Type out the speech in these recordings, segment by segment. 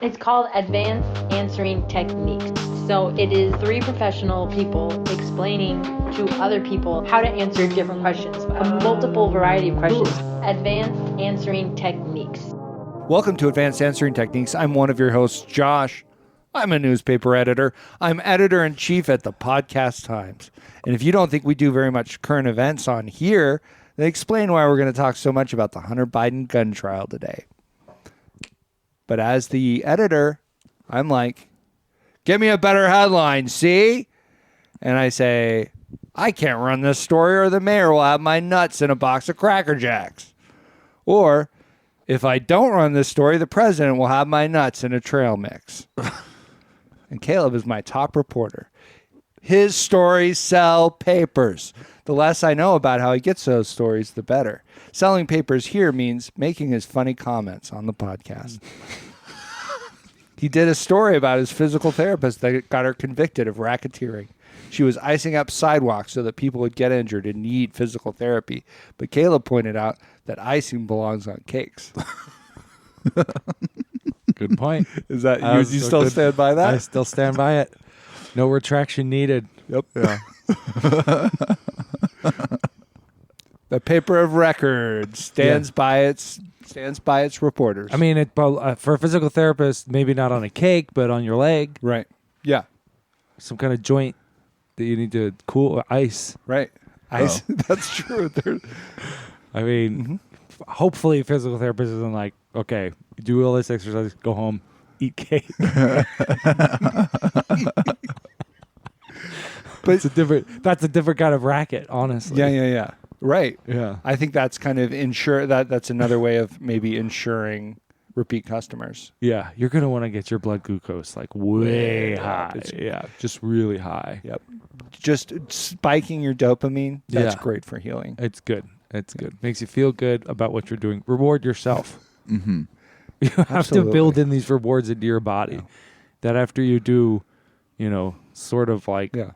It's called Advanced Answering Techniques. So it is 3 professional people explaining to other people how to answer different questions, a multiple variety of questions. Advanced Answering Techniques. Welcome to Advanced Answering Techniques. I'm one of your hosts, Josh. I'm a newspaper editor. I'm editor-in-chief at the Podcast Times. And if you don't think we do very much current events on here, then explain why we're going to talk so much about the Hunter Biden gun trial today. But as the editor, I'm like, give me a better headline, see? And I say, I can't run this story or the mayor will have my nuts in a box of Cracker Jacks. Or, if I don't run this story, the president will have my nuts in a trail mix. And Caleb is my top reporter. His stories sell papers. The less I know about how he gets those stories, the better. Selling papers here means making his funny comments on the podcast. He did a story about his physical therapist that got her convicted of racketeering. She was icing up sidewalks so that people would get injured and need physical therapy. But Caleb pointed out that icing belongs on cakes. Good point. Is that you still stand by that? I still stand by it. No retraction needed. Yep. Yeah. The paper of record stands by its reporters. I mean, for a physical therapist, maybe not on a cake, but on your leg. Right. Yeah. Some kind of joint that you need to cool or ice. Right. Ice. Oh. That's true. I mean, hopefully, a physical therapist isn't like, okay, do all this exercise, go home, eat cake. But that's a different kind of racket, honestly. Yeah. Right. Yeah. I think that's kind of that's another way of maybe ensuring repeat customers. Yeah. You're going to want to get your blood glucose like way high. Yeah. Just really high. Yep. Just spiking your dopamine. That's Yeah. great for healing. It's good. It's good. Makes you feel good about what you're doing. Reward yourself. Mm-hmm. You have Absolutely. to build in these rewards into your body. Yeah. That after you do, sort of like, Yeah.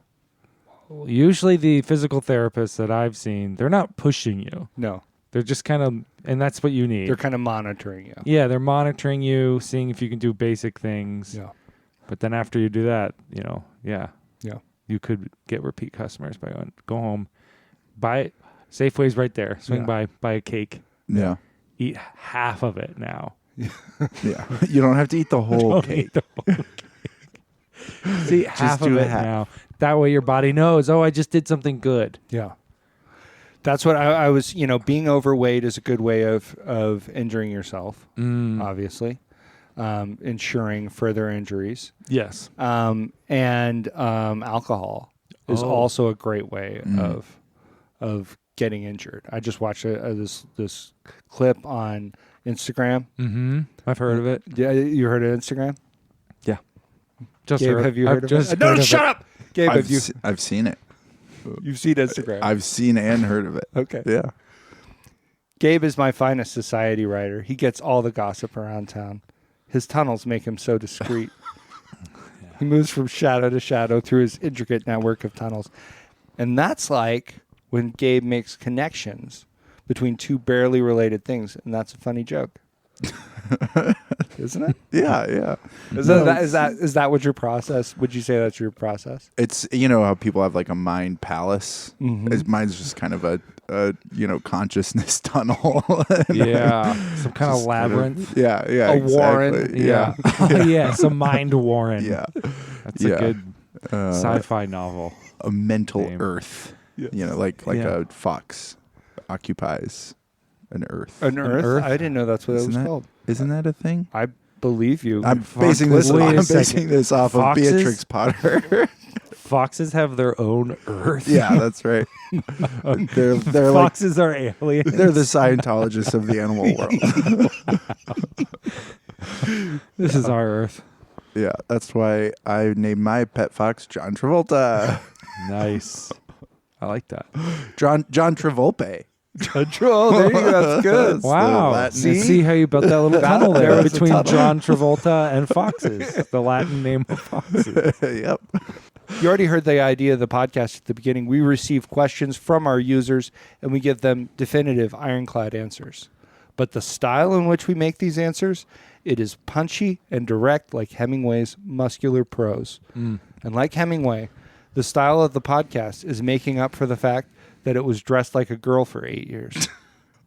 Usually the physical therapists that I've seen, they're not pushing you. No. They're just kind of, and that's what you need. They're kind of monitoring you. Yeah, they're monitoring you, seeing if you can do basic things. Yeah. But then after you do that, Yeah. you could get repeat customers by going, go home, buy it. Safeway's right there. Swing by, buy a cake. Yeah. Eat half of it now. Yeah. You don't have to eat the whole cake. See, half of it now. That way your body knows, I just did something good. Yeah. That's what I was, being overweight is a good way of injuring yourself, obviously, ensuring further injuries. Yes. And alcohol is also a great way of getting injured. I just watched this clip on Instagram. Mm-hmm. I've heard of it. Yeah, you heard of Instagram? Yeah. Just Gabe, heard. have you heard of it? No, Shut up! Gabe, I've seen it. You've seen Instagram. I've seen and heard of it. Okay. Yeah. Gabe is my finest society writer. He gets all the gossip around town. His tunnels make him so discreet. He moves from shadow to shadow through his intricate network of tunnels. And that's like when Gabe makes connections between two barely related things. And that's a funny joke. Isn't it? Yeah. Is that what your process? Would you say that's your process? It's, how people have like a mind palace. Mm-hmm. Mine's just kind of a consciousness tunnel. Yeah. Some kind of labyrinth. Yeah. A warren. Exactly. Yeah. Yeah. Some mind warren. Yeah. That's a good sci-fi novel. A mental name. earth. Yes. Like a fox occupies an earth. An earth? I didn't know that's what it was called. Isn't that a thing? I believe you. I'm basing this off Foxes? of Beatrix Potter. Foxes have their own earth. Yeah, that's right. They're Foxes are aliens. They're the Scientologists of the animal world. This is our earth. Yeah, that's why I named my pet fox John Travolta. Nice. I like that. John Travolpe. Control. There you go. That's good. Wow. See how you built that little tunnel there between John Travolta and foxes. The Latin name of foxes. Yep. You already heard the idea of the podcast at the beginning. We receive questions from our users, and we give them definitive, ironclad answers. But the style in which we make these answers It is punchy and direct like Hemingway's muscular prose. And like Hemingway, the style of the podcast is making up for the fact that it was dressed like a girl for 8 years.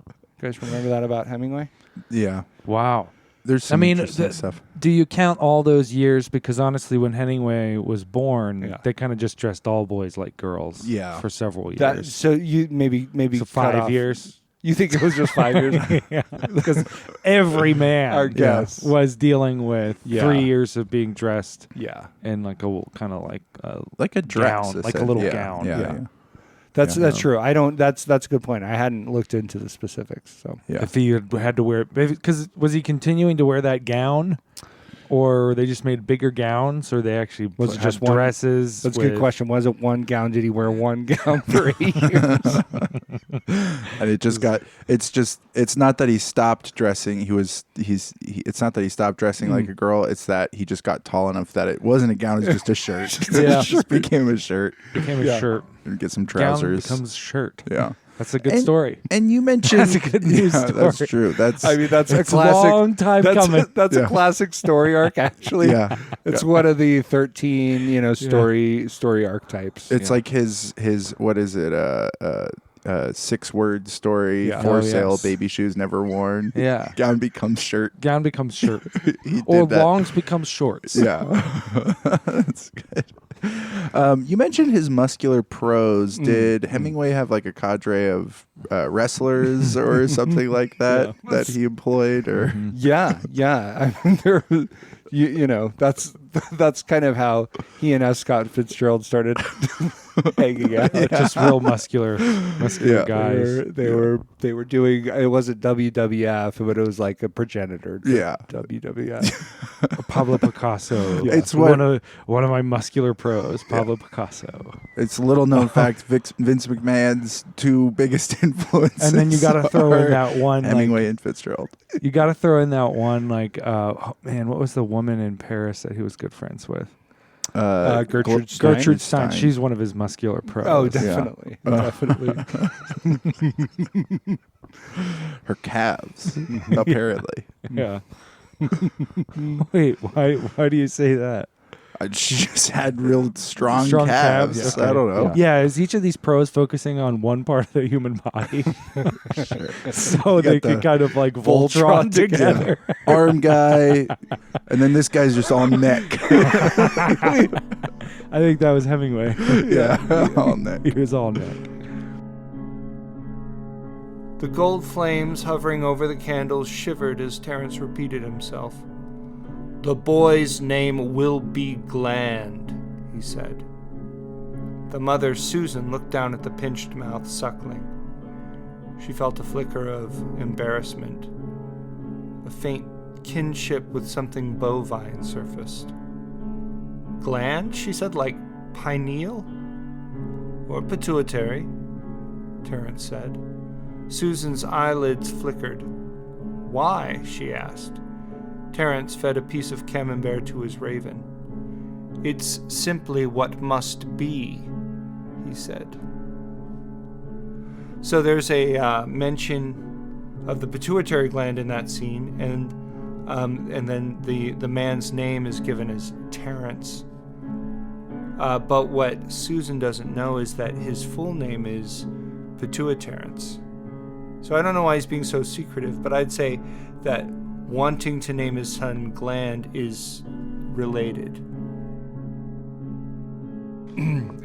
You guys remember that about Hemingway? Yeah. Wow. There's some interesting stuff. Do you count all those years? Because honestly, when Hemingway was born, Yeah. they kind of just dressed all boys like girls. Yeah. For several years. So you maybe So cut 5 off- years. You think it was just 5 years? Yeah, because every man Our guess. was dealing with Yeah. 3 years of being dressed Yeah. in like a kind of like a Like a dress. gown, like a little yeah, gown. Yeah. Yeah. Yeah. That's Yeah, no. true. I don't. That's a good point. I hadn't looked into the specifics. So Yeah. If he had to wear, because was he continuing to wear that gown, or they just made bigger gowns, or they actually Was it had just one- dresses? that's a good with- question. Was it one gown? Did he wear one gown for 8 years? And it just got. It's not that he stopped dressing. It's not that he stopped dressing like a girl. It's that he just got tall enough that it wasn't a gown. It was just a shirt. Yeah. It just became a shirt. Became a Yeah. shirt. And get some Gown trousers. becomes shirt. Yeah. That's a good And- story. And you mentioned That's a good news Yeah, That's story. true. That's I mean, that's a It's a classic. long time that's coming. That's Yeah. a classic story arc. Actually, yeah. it's one of the 13, story archetypes. It's like his what is it? 6-word story. Yeah. For Oh, sale. yes. Baby shoes never worn. Yeah. Gown becomes shirt. Gown becomes shirt. He did Or that. longs becomes shorts. Yeah. That's good. You mentioned his muscular prose. Did Hemingway have like a cadre of wrestlers or something like that that he employed? Or yeah. I mean, there. That's kind of how he and S. Scott Fitzgerald started hanging out. Just real muscular Yeah. guys. They were doing. It wasn't WWF, but it was like a progenitor. to Yeah. WWF. Pablo Picasso. Yeah. It's what- one of my muscular pros, Pablo Picasso. it's a little known fact. Vince McMahon's two biggest influences. And then you got to throw in are that one. Hemingway and Fitzgerald. You got to throw in that one. Oh man, what was the woman in Paris that he was good friends with? Gertrude Stein. Gertrude Stein. She's one of his muscular pros. Oh, definitely, definitely. Her calves, apparently. Yeah. Wait, why do you say that? She just had real strong Strong calves. calves, I okay. don't know. Yeah, is each of these pros focusing on one part of the human body? So You they got can the kind of like Voltron Voltron together. Arm guy, and then this guy's just all neck. I think that was Hemingway. Yeah, all neck. He was all neck. The gold flames hovering over the candles shivered as Terence repeated himself. "The boy's name will be Gland," he said. The mother, Susan, looked down at the pinched mouth suckling. She felt a flicker of embarrassment. A faint kinship with something bovine surfaced. "Gland?" she said, "like pineal? Or pituitary?" Terence said. Susan's eyelids flickered. "Why?" she asked. Terence fed a piece of camembert to his raven. "It's simply what must be," he said. So there's a mention of the pituitary gland in that scene, and then the man's name is given as Terence. But what Susan doesn't know is that his full name is Pituiterence. So I don't know why he's being so secretive, but I'd say that wanting to name his son Gland is related.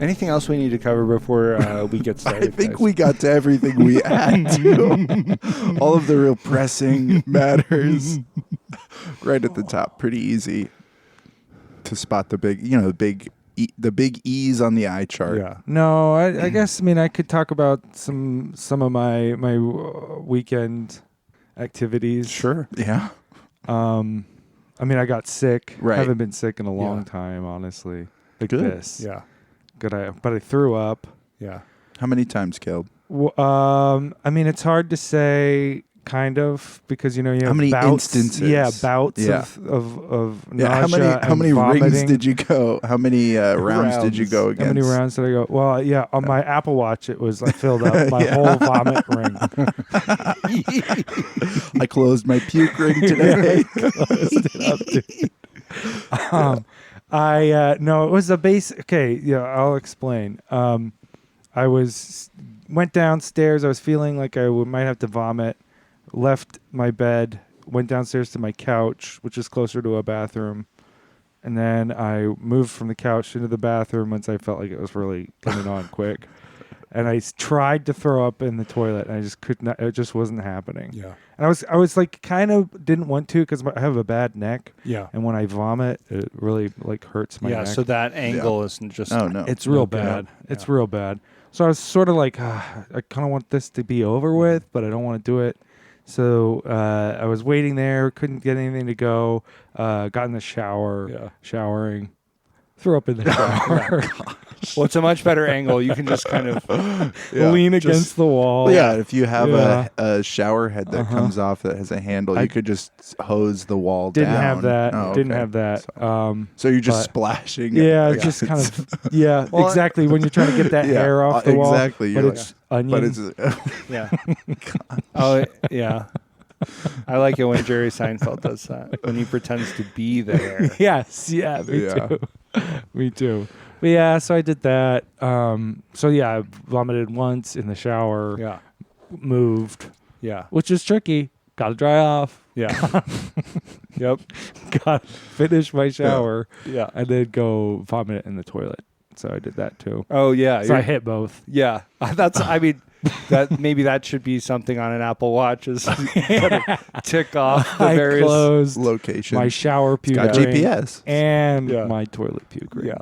Anything else we need to cover before we get started? I think guys? we got to everything we had to. All of the real pressing matters. Right at the top. Pretty easy to spot the big, the big E's on the eye chart. Yeah. No, I guess I could talk about some of my weekend activities. Sure. Yeah. I got sick. Right. I haven't been sick in a long Yeah. time, honestly. Like Good. this. Yeah. But I threw up. Yeah. How many times, Caleb? It's hard to say kind of, because you have How many bouts, instances? Yeah, bouts Yeah. of Yeah, nausea how many and rings vomiting. did you go? How many rounds did you go against? How many rounds did I go? Well, yeah, on my Apple Watch it was like filled up my whole vomit ring. I closed my puke ring today. No, it was a base. Okay, yeah, I'll explain. I went downstairs. I was feeling like I might have to vomit. Left my bed, went downstairs to my couch, which is closer to a bathroom, and then I moved from the couch into the bathroom once I felt like it was really coming on quick. And I tried to throw up in the toilet, and I just could not. It just wasn't happening. Yeah. And I was like, kind of didn't want to because I have a bad neck. Yeah. And when I vomit, it really like hurts my neck. So that angle isn't just. Oh no, It's real not good. bad. It's real bad. So I was sort of like, I kind of want this to be over with, but I don't want to do it. So I was waiting there, couldn't get anything to go. Got in the shower, showering, threw up in the shower. Well, it's a much better angle. You can just kind of Lean against the wall. Well, yeah, if you have Yeah. a shower head that comes off that has a handle, you could just hose the wall Didn't down. have that. Oh, Didn't okay. have that. So you're just but- splashing. Yeah, it. just kind of. Yeah, Well, exactly. When you're trying to get that Yeah, hair off the wall. exactly. But You're it's onion. But it's Yeah. Oh, yeah. I like it when Jerry Seinfeld does that, when he pretends to be there. Yes. Yeah. Me Yeah. too. Me too. But yeah, so I did that. So yeah, I vomited once in the shower. Yeah. Moved, Yeah. which is tricky. Got to dry off. Yeah. Yep. Got to finish my shower. Yeah. And then go vomit it in the toilet. So I did that too. Oh, yeah. So I hit both. Yeah. That's, I mean, maybe that should be something on an Apple Watch is kind of tick off the I various. closed location. my shower puke got ring GPS. and Yeah. my toilet puke ring. Yeah.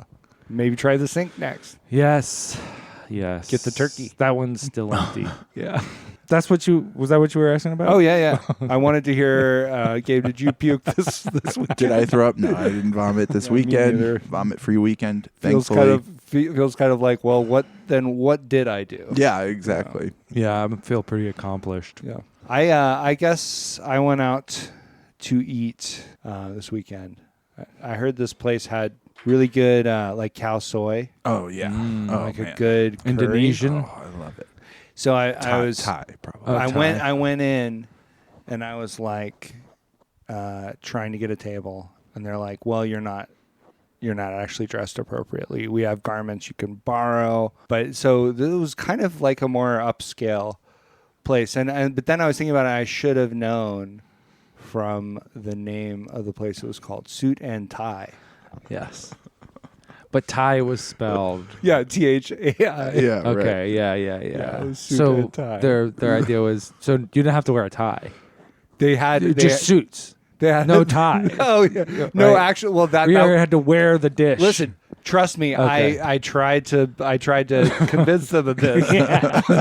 Maybe try the sink next. Yes. Yes. Get the turkey. That one's still empty. Yeah. Was that what you were asking about? Oh, yeah. I wanted to hear, Gabe, did you puke this weekend? Did I throw up? No, I didn't vomit this No, me neither. weekend. Vomit-free weekend. Feels Thankfully. kind of like, well, what did I do? Yeah, exactly. Yeah, I feel pretty accomplished. Yeah. I guess I went out to eat this weekend. I heard this place had really good like cow soy, Oh yeah. like a good curry. Indonesian. Oh, I love it. So I was Thai probably. Oh, I went in, and I was like trying to get a table, and they're like, "Well, you're not actually dressed appropriately. We have garments you can borrow." But so this was kind of like a more upscale place, but then I was thinking about it. I should have known from the name of the place. It was called Suit and Tie. Yes. But Thai was spelled. Yeah, THAI. Yeah. Okay. Right. Yeah. it was suit So and tie. their idea was so you didn't have to wear a tie. They had Just suits. they had No tie. Oh yeah. No, Right. actually, well that We had to wear the dish. listen. Trust me, Okay. I tried to convince them of this.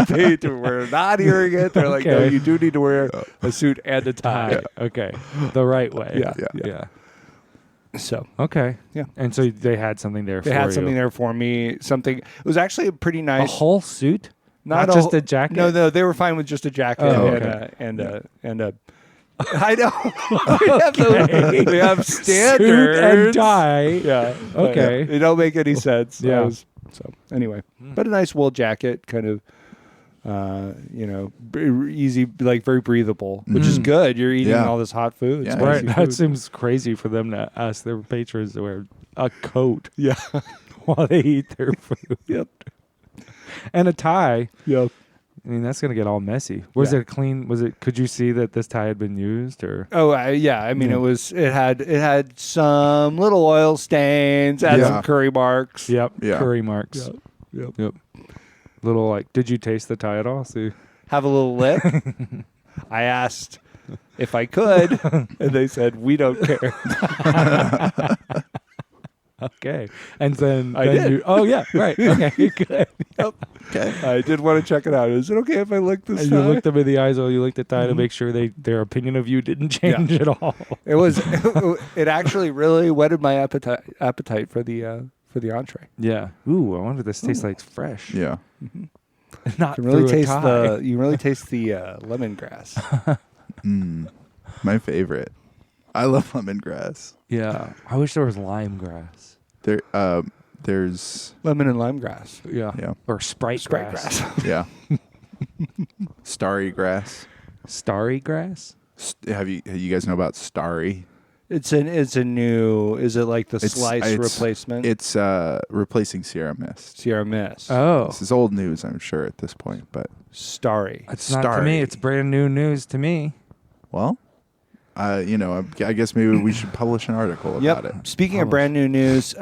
They were not hearing it. They're like, no, Okay. you do need to wear a suit and a tie. Tie. Okay. The right way. Yeah. So Okay. Yeah. And so they had something there for they you. had something there for me. Something. It was actually a pretty A nice. whole suit? Not a just whole- a jacket? No, they were fine with just a jacket Oh, and okay. and a. I know. we have standards. Suit and tie. Yeah. Okay. They don't make any sense. Yeah. So anyway, but a nice wool jacket, kind of, easy, like very breathable, which is good. You're eating Yeah. all this hot food. Yeah. spicy Right. food. That seems crazy for them to ask their patrons to wear a coat Yeah. while they eat their food. Yep. And a tie. Yep. I mean, that's gonna get all messy. Was Yeah. it clean? Could you see that this tie had been used, or? Oh yeah. I mean, Yeah. it had some little oil stains, had Yeah. some curry marks. Yep. Yeah. Curry marks. Yep. Little like, did you taste the tie at all? See. Have a little lip. I asked if I could, and they said we don't care. Okay. And then I did. Oh yeah. Right. Okay. Good. Okay. I did want to check it out. Is it okay if I look this And time? you looked them in the eyes. You looked at Ty to make sure their opinion of you didn't change at all. It was. It actually really whetted my appetite for the entree. Yeah. Ooh, I wonder if this tastes like fresh. Yeah. Not You can really through a taste tie. you can really taste the lemongrass. My favorite. I love lemongrass. Yeah. I wish there was lime grass. There's Lemon and lemongrass. yeah. Or Sprite grass. Yeah. Starry grass. Starry grass? Have you guys know about Starry? It's a new. Is it like the slice it's- replacement? It's replacing Sierra Mist. Sierra Mist. Oh. This is old news, I'm sure, at this point. But Starry. It's not to Starry. me. It's brand new news to me. well, I guess maybe we should publish an article about it. Speaking of brand new news, you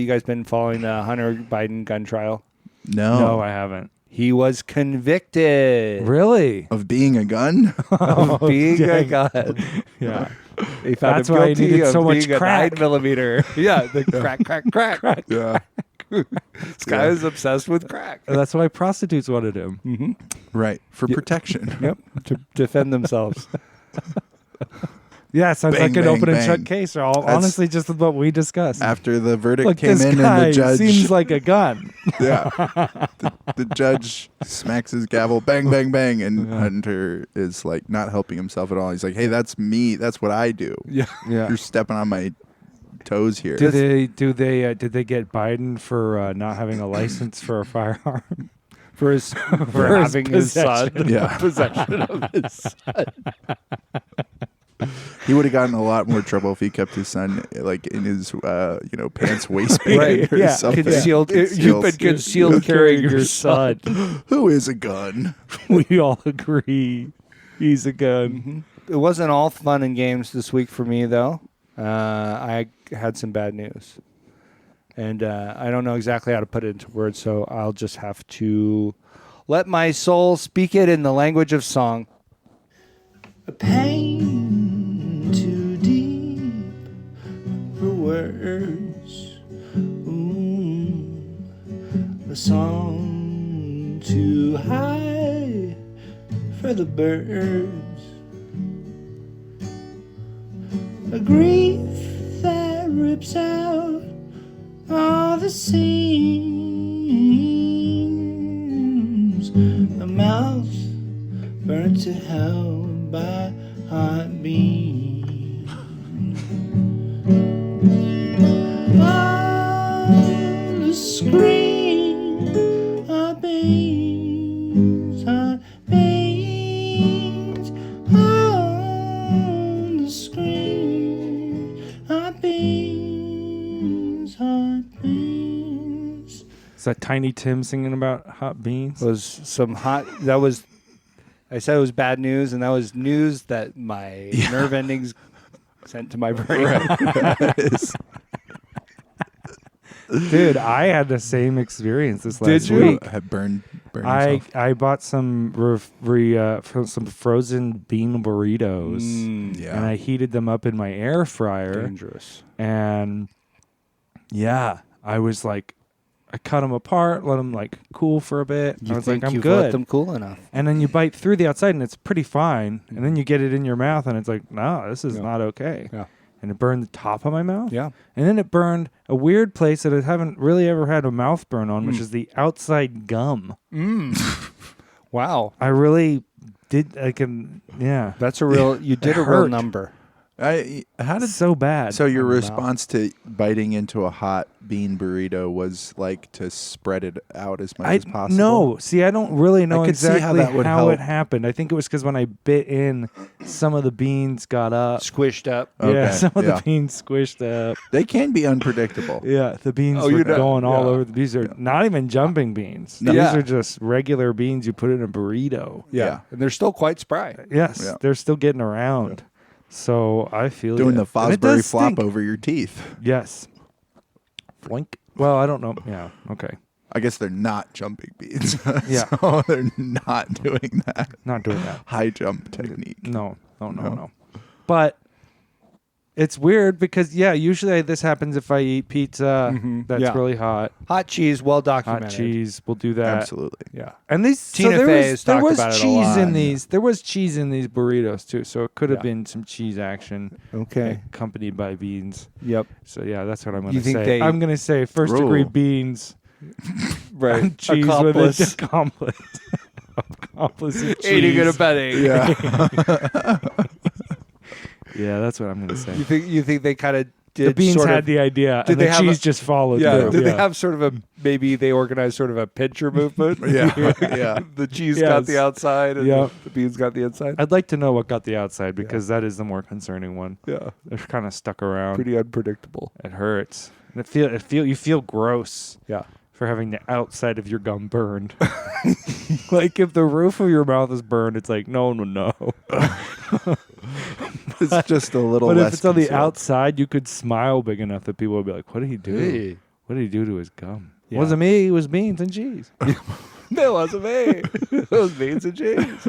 guys been following the Hunter Biden gun trial? No, I haven't. He was convicted Really? Of being a gun? of being a gun. Yeah. They found That's him why he guilty needed of so much being crack. a 9mm. Yeah, the crack. Yeah. This guy is obsessed with crack. That's why prostitutes wanted him. Mm-hmm. Right. For protection. Yep, to defend themselves. Yeah, sounds Bang, like an bang, open and shut bang. case. Honestly, just what we discussed. After the verdict Look, came this in guy and the judge seems like a gun. yeah. The judge smacks his gavel, bang, bang, bang, and Hunter is like not helping himself at all. He's like, "Hey, that's me. That's what I do. Yeah. Yeah. You're stepping on my toes here." Did they get Biden for not having a license for a firearm? For his for his having his son. possession. Yeah. Possession of his son. He would have gotten a lot more trouble if he kept his son like in his pants waistband Right, or yeah. something. Concealed. You've been concealed carrying your son. Who is a gun? We all agree he's a gun. It wasn't all fun and games this week for me, though. I had some bad news. And I don't know exactly how to put it into words, so I'll just have to let my soul speak it in the language of song. A pain too deep for words. A song too high for the birds. A grief that rips out all the seams. A mouth burnt to hell by hot beams. On the screen, hot beams, hot beams. On the screen, hot beams, hot beams. Is that Tiny Tim singing about hot beans? Was some hot. That was. I said it was bad news, and that was news that my nerve endings sent to my brain. Dude, I had the same experience this last Did you? week. Had burned yourself. I bought some some frozen bean burritos, Yeah. and I heated them up in my air fryer. Dangerous. And yeah, I was like, I cut them apart, let them like cool for a bit. I was like, I'm you've good. let them cool enough? And then you bite through the outside, and it's pretty fine. And then you get it in your mouth, and it's like, no, this is Yeah. not okay. Yeah. And it burned the top of my mouth. Yeah. And then it burned a weird place that I haven't really ever had a mouth burn on, which is the outside gum. Wow. I really did. Yeah. That's a real. You did It a real hurt. number. How did It's so bad. So your on the response to biting into a hot bean burrito was like to spread it out as much as possible? No, see, I don't really know I could see exactly how that would how help. it happened. I think it was because when I bit in, some of the beans got up. Squished up. Yeah, Okay, some of yeah. the beans squished up. They can be unpredictable. Yeah, the beans Oh, were you know- going all yeah. over. These are not even jumping beans. No. These Yeah. are just regular beans you put in a burrito. Yeah. And they're still quite spry. Yes, Yeah. they're still getting around. So I feel Doing ya. the And it Fosbury does flop stink. over your teeth. Yes. Flink. Well, I don't know. Yeah. Okay. I guess they're not jumping beans. Yeah. So they're not doing that Not doing that. high jump technique. No. No. But it's weird because usually this happens if I eat pizza that's Yeah. really hot. Hot cheese, well documented. Hot cheese, we'll do that. Absolutely. Yeah. And these Tina there Fey was, has there talked was about it a cheese lot. in these. There was cheese in these burritos too, so it could have Yeah. been some cheese action Okay. accompanied by beans. Yep. So yeah, that's what I'm going You to think say. they- I'm going to say first degree Rule. beans, Right. cheese Accomplice. with an accomplice. accomplice of Aiding and cheese. abetting. Yeah. Yeah, that's what I'm gonna say. You think they kind of did The beans sort had of, the idea, did and they the have cheese a- just followed. yeah, through. did they have sort of a, maybe they organized sort of a pincher movement? Yeah. Yeah. The cheese got the Yes. outside and Yeah. the beans got the inside. I'd like to know what got the outside because that is the more concerning one. Yeah. They're kind of stuck around. Pretty unpredictable. It hurts. And you feel gross Yeah. for having the outside of your gum burned. Like if the roof of your mouth is burned, it's like no one would know. It's just a little But less if it's on the concealed. outside, you could smile big enough that people would be like, "What did he do? Hey. What did he do to his gum?" Yeah. Wasn't me. It was beans and cheese. That wasn't me. It was beans and cheese.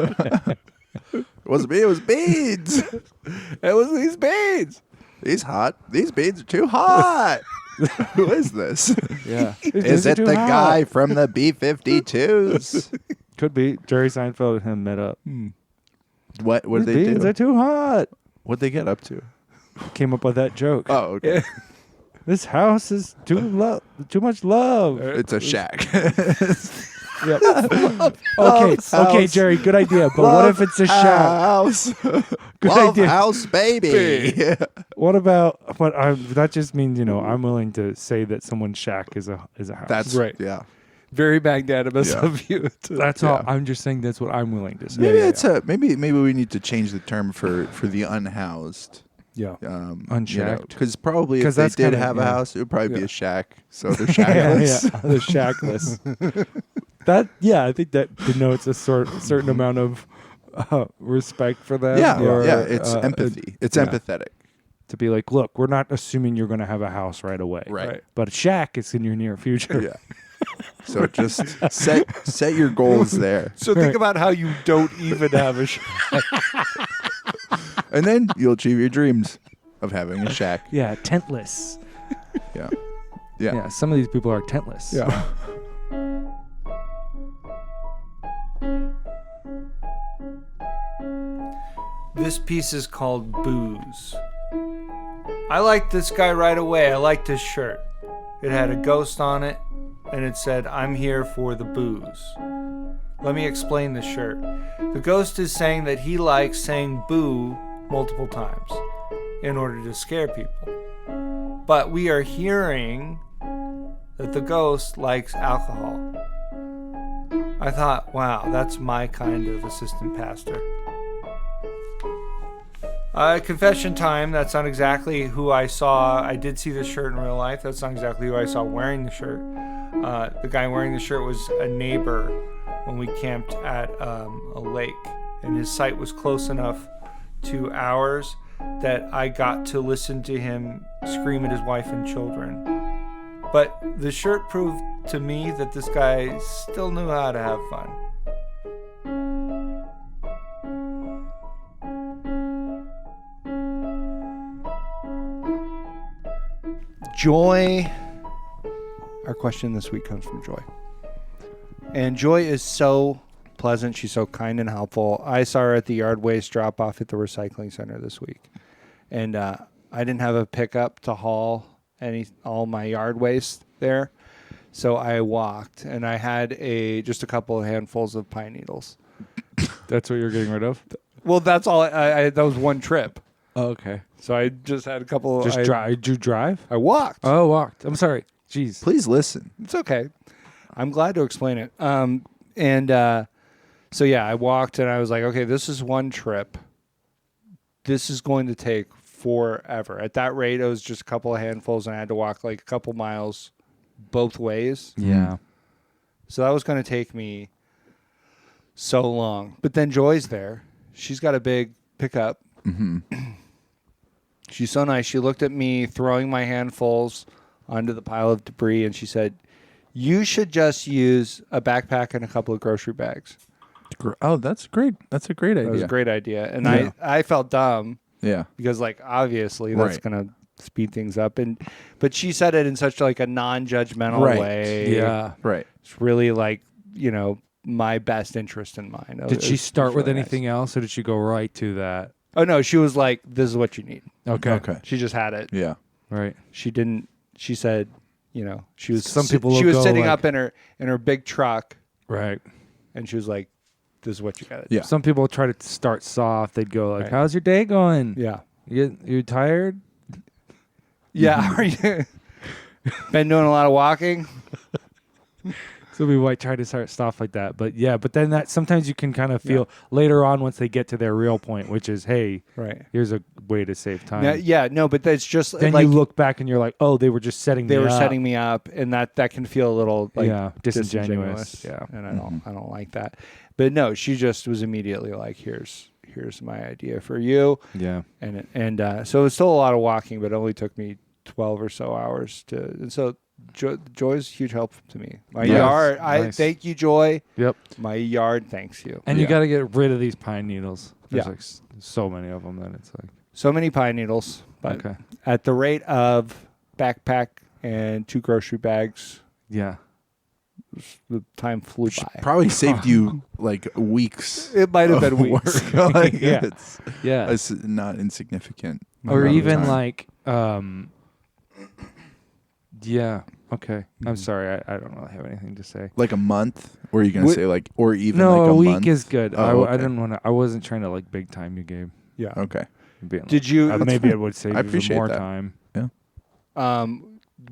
It wasn't me, it was beans. It was these beans. These beans are too hot. Who is this? Yeah. Is it the guy from the B-52s? Could be Jerry Seinfeld and him met up. What did These they beans do? are too hot. What'd they get up to? Came up with that joke. Oh, okay. This house is too much love. It's a shack. Yep. Okay, house. Jerry, good idea. But what if it's a shack? House. Good Love idea. house, baby. What about? But that just means I'm willing to say that someone's shack is a house. That's Right. Yeah. Very magnanimous Yeah. of you. That's all. Yeah. I'm just saying that's what I'm willing to say. Maybe it's a maybe we need to change the term for the unhoused. Yeah. Unshacked. Because probably if 'Cause they that's did kinda- have a yeah. house, it would probably be Yeah. a shack. So they're Yeah, shackless. the shackless. I think that denotes a certain amount of respect for them. Yeah, or, it's empathy. It's yeah. empathetic. To be like, look, we're not assuming you're going to have a house right away. Right. But a shack is in your near future. Yeah. So just set your goals there, So think about how you don't even have a shack. and then you'll achieve your dreams of having a shack. Yeah, tentless. Yeah. Yeah, some of these people are tentless. Yeah. This piece is called Booze. I liked this guy right away. I liked his shirt. It had a ghost on it, and it said, "I'm here for the booze." Let me explain the shirt. The ghost is saying that he likes saying boo multiple times in order to scare people. But we are hearing that the ghost likes alcohol. I thought, wow, that's my kind of assistant pastor. Confession time, that's not exactly who I saw. I did see this shirt in real life. That's not exactly who I saw wearing the shirt. The guy wearing the shirt was a neighbor when we camped at a lake. And his site was close enough to ours that I got to listen to him scream at his wife and children. But the shirt proved to me that this guy still knew how to have fun. Joy. Our question this week comes from Joy. And Joy is so pleasant. She's so kind and helpful. I saw her at the yard waste drop off at the recycling center this week. And I didn't have a pickup to haul all my yard waste there. So I walked, and I had just a couple of handfuls of pine needles. That's what you're getting rid of? Well, that's all. That was one trip. Oh, okay. So I just had a couple. Just drive. Did you drive? I walked. Oh, walked. I'm sorry. Jeez. Please listen. It's okay. I'm glad to explain it. So yeah, I walked, and I was like, okay, this is one trip. This is going to take forever. At that rate, it was just a couple of handfuls, and I had to walk like a couple miles both ways. Yeah. So that was going to take me so long. But then Joy's there. She's got a big pickup. Mm-hmm. She's so nice. She looked at me throwing my handfuls onto the pile of debris, and she said, "You should just use a backpack and a couple of grocery bags." Oh, that's great. That's a great idea. That was a great idea. And Yeah. I felt dumb Yeah. because, like, obviously that's Right. going to speed things up. But she said it in such like a non-judgmental Right. way. Yeah. Right. It's really like, my best interest in mind. Did she start with really anything else, or did she go right to that? Oh, no. She was like, this is what you need. Okay. Okay. She just had it. Yeah. Right. She didn't. She said, she was. Some people She will was go sitting like- up in her big truck, Right. and she was like, this is what you got to do. Yeah. Some people try to start soft. They'd go like, Right. "How's your day going? Yeah. You tired?" Yeah. Are you been doing a lot of walking? So we might try to start stuff like that. But then that sometimes you can kind of feel later on once they get to their real point, which is, hey, Right. here's a way to save time. No, but that's just Then like you look back and you're like, oh, they were just setting me they were up. setting me up, and that can feel a little like disingenuous. Yeah. and I don't like that. But no, she just was immediately like, here's my idea for you, Yeah. and so it was still a lot of walking, but it only took me 12 or so hours to, and so Joy's huge help to me. My Nice. yard, I Nice. thank you, Joy. Yep. My yard thanks you. And you got to get rid of these pine needles. There's Yeah. like so many of them that it's like. So many pine needles, but Okay. at the rate of backpack and 2 grocery bags, Yeah. the time flew by. Probably saved you like weeks. It might have of been weeks. work. Like, Yeah. it's not insignificant. Or amount of even time. like, yeah. Okay. I'm sorry. I don't really have anything to say. like a month. Or are you gonna Wi- say like, or even No, like a week month? is good. Oh, I okay. didn't want to. I wasn't trying to like big time you, Gabe. Yeah. Okay. Being Did you? maybe I would say I appreciate more that. time.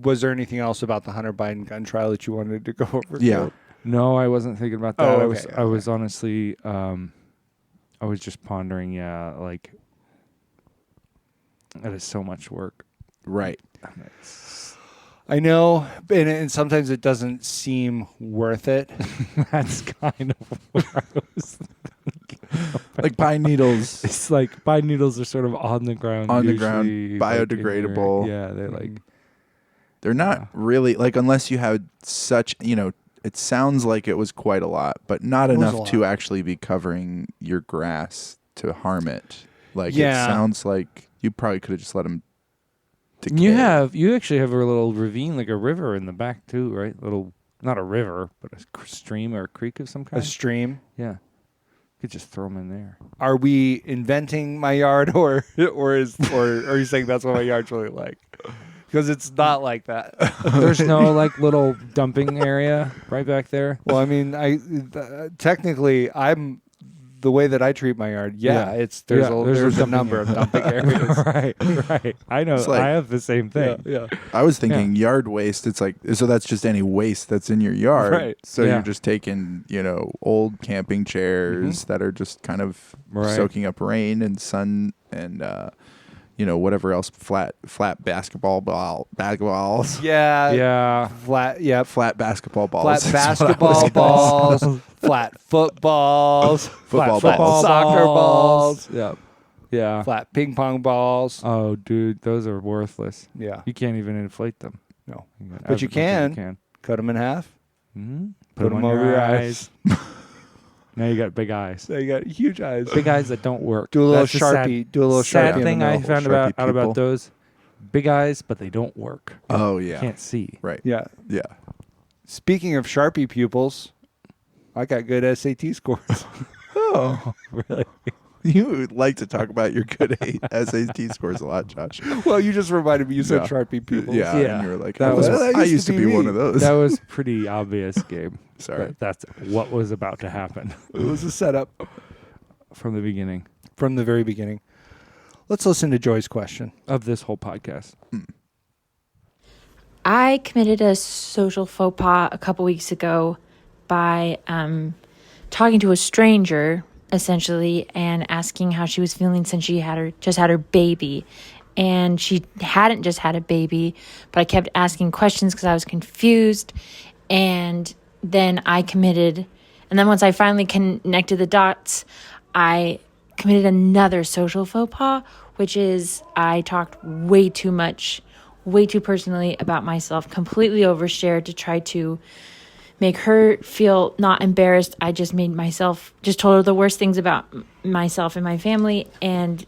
Was there anything else about the Hunter Biden gun trial that you wanted to go over? Yeah. No, I wasn't thinking about that. Oh, I was. okay, I was honestly. I was just pondering. Yeah, like that is so much work. Right. I know, and sometimes it doesn't seem worth it. That's kind of what I was. Like pine needles. It's like pine needles are sort of on the ground. On the ground, usually, like, in your- biodegradable. yeah, they're like. They're not really like, unless you had such, it sounds like it was quite a lot, but not It was a enough to lot. actually be covering your grass to harm it. Like Yeah. it sounds like you probably could have just let them decay. You actually have a little ravine, like a river in the back too, right? Not a river, but a stream or a creek of some A kind. stream. Yeah, you could just throw them in there. Are we inventing my yard, or are you saying that's what my yard's really like? Because it's not like that. There's no like little dumping area right back there. Well, I mean, technically, I'm the way that I treat my yard. Yeah, Yeah. there's a dumping number of area. dumping areas. right. I know. It's like- I have the same thing. Yeah. I was thinking yard waste. It's like, so that's just any waste that's in your yard. Right. So Yeah. you're just taking, old camping chairs that are just kind of Right. soaking up rain and sun and, whatever else, flat basketballs. Yeah. Yeah. Flat. Yeah. Flat basketball balls. Flat is what I basketball was balls. Flat footballs. Football flat balls. Soccer balls. Yeah. Yeah. Flat ping pong balls. Oh, dude, those are worthless. Yeah. You can't even inflate them. No. I But you don't think can. Cut them in half. Mm-hmm. Put 'em over your eyes. Now you got big eyes. So you got huge eyes. Big eyes that don't work. Do a little That's the sad- Sharpie. Do a little sad Sharpie. in thing the I middle. found Sharpie out people. about those. Big eyes, but they don't work. Oh, You yeah. can't see. Right. Yeah. Yeah. Speaking of Sharpie pupils, I got good SAT scores. Oh, Really? you would like to talk about your good SAT scores a lot, Josh. Well, you just reminded me. You said Yeah. Sharpie pupils. Yeah, Yeah. and you were like, That was- I used to be one of those. That was pretty obvious, Gabe. Sorry. That's what was about to happen It was a setup from the beginning from the very beginning. Let's listen to Joy's question. of this whole podcast. I committed a social faux pas a couple weeks ago by talking to a stranger, essentially, and asking how she was feeling since she just had her baby. And she hadn't just had a baby, but I kept asking questions because I was confused. And then I committed, and then once I finally connected the dots, I committed another social faux pas, which is I talked way too much, way too personally about myself, completely overshared to try to make her feel not embarrassed. I just told her the worst things about myself and my family. And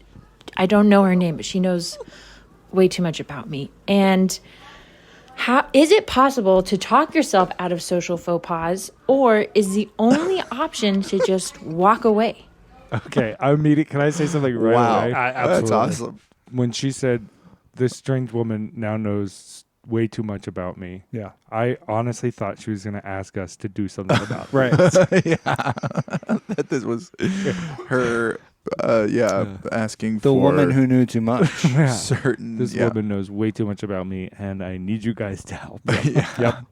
I don't know her name, but she knows way too much about me. And how is it possible to talk yourself out of social faux pas, or is the only option to just walk away? Okay, can I say something right Wow. away? That's awesome. When she said, this strange woman now knows way too much about me. Yeah. I honestly thought she was going to ask us to do something about it. Right. That this was her, asking The for woman who knew too much. Yeah. certain. This woman knows way too much about me, and I need you guys to help. Yep.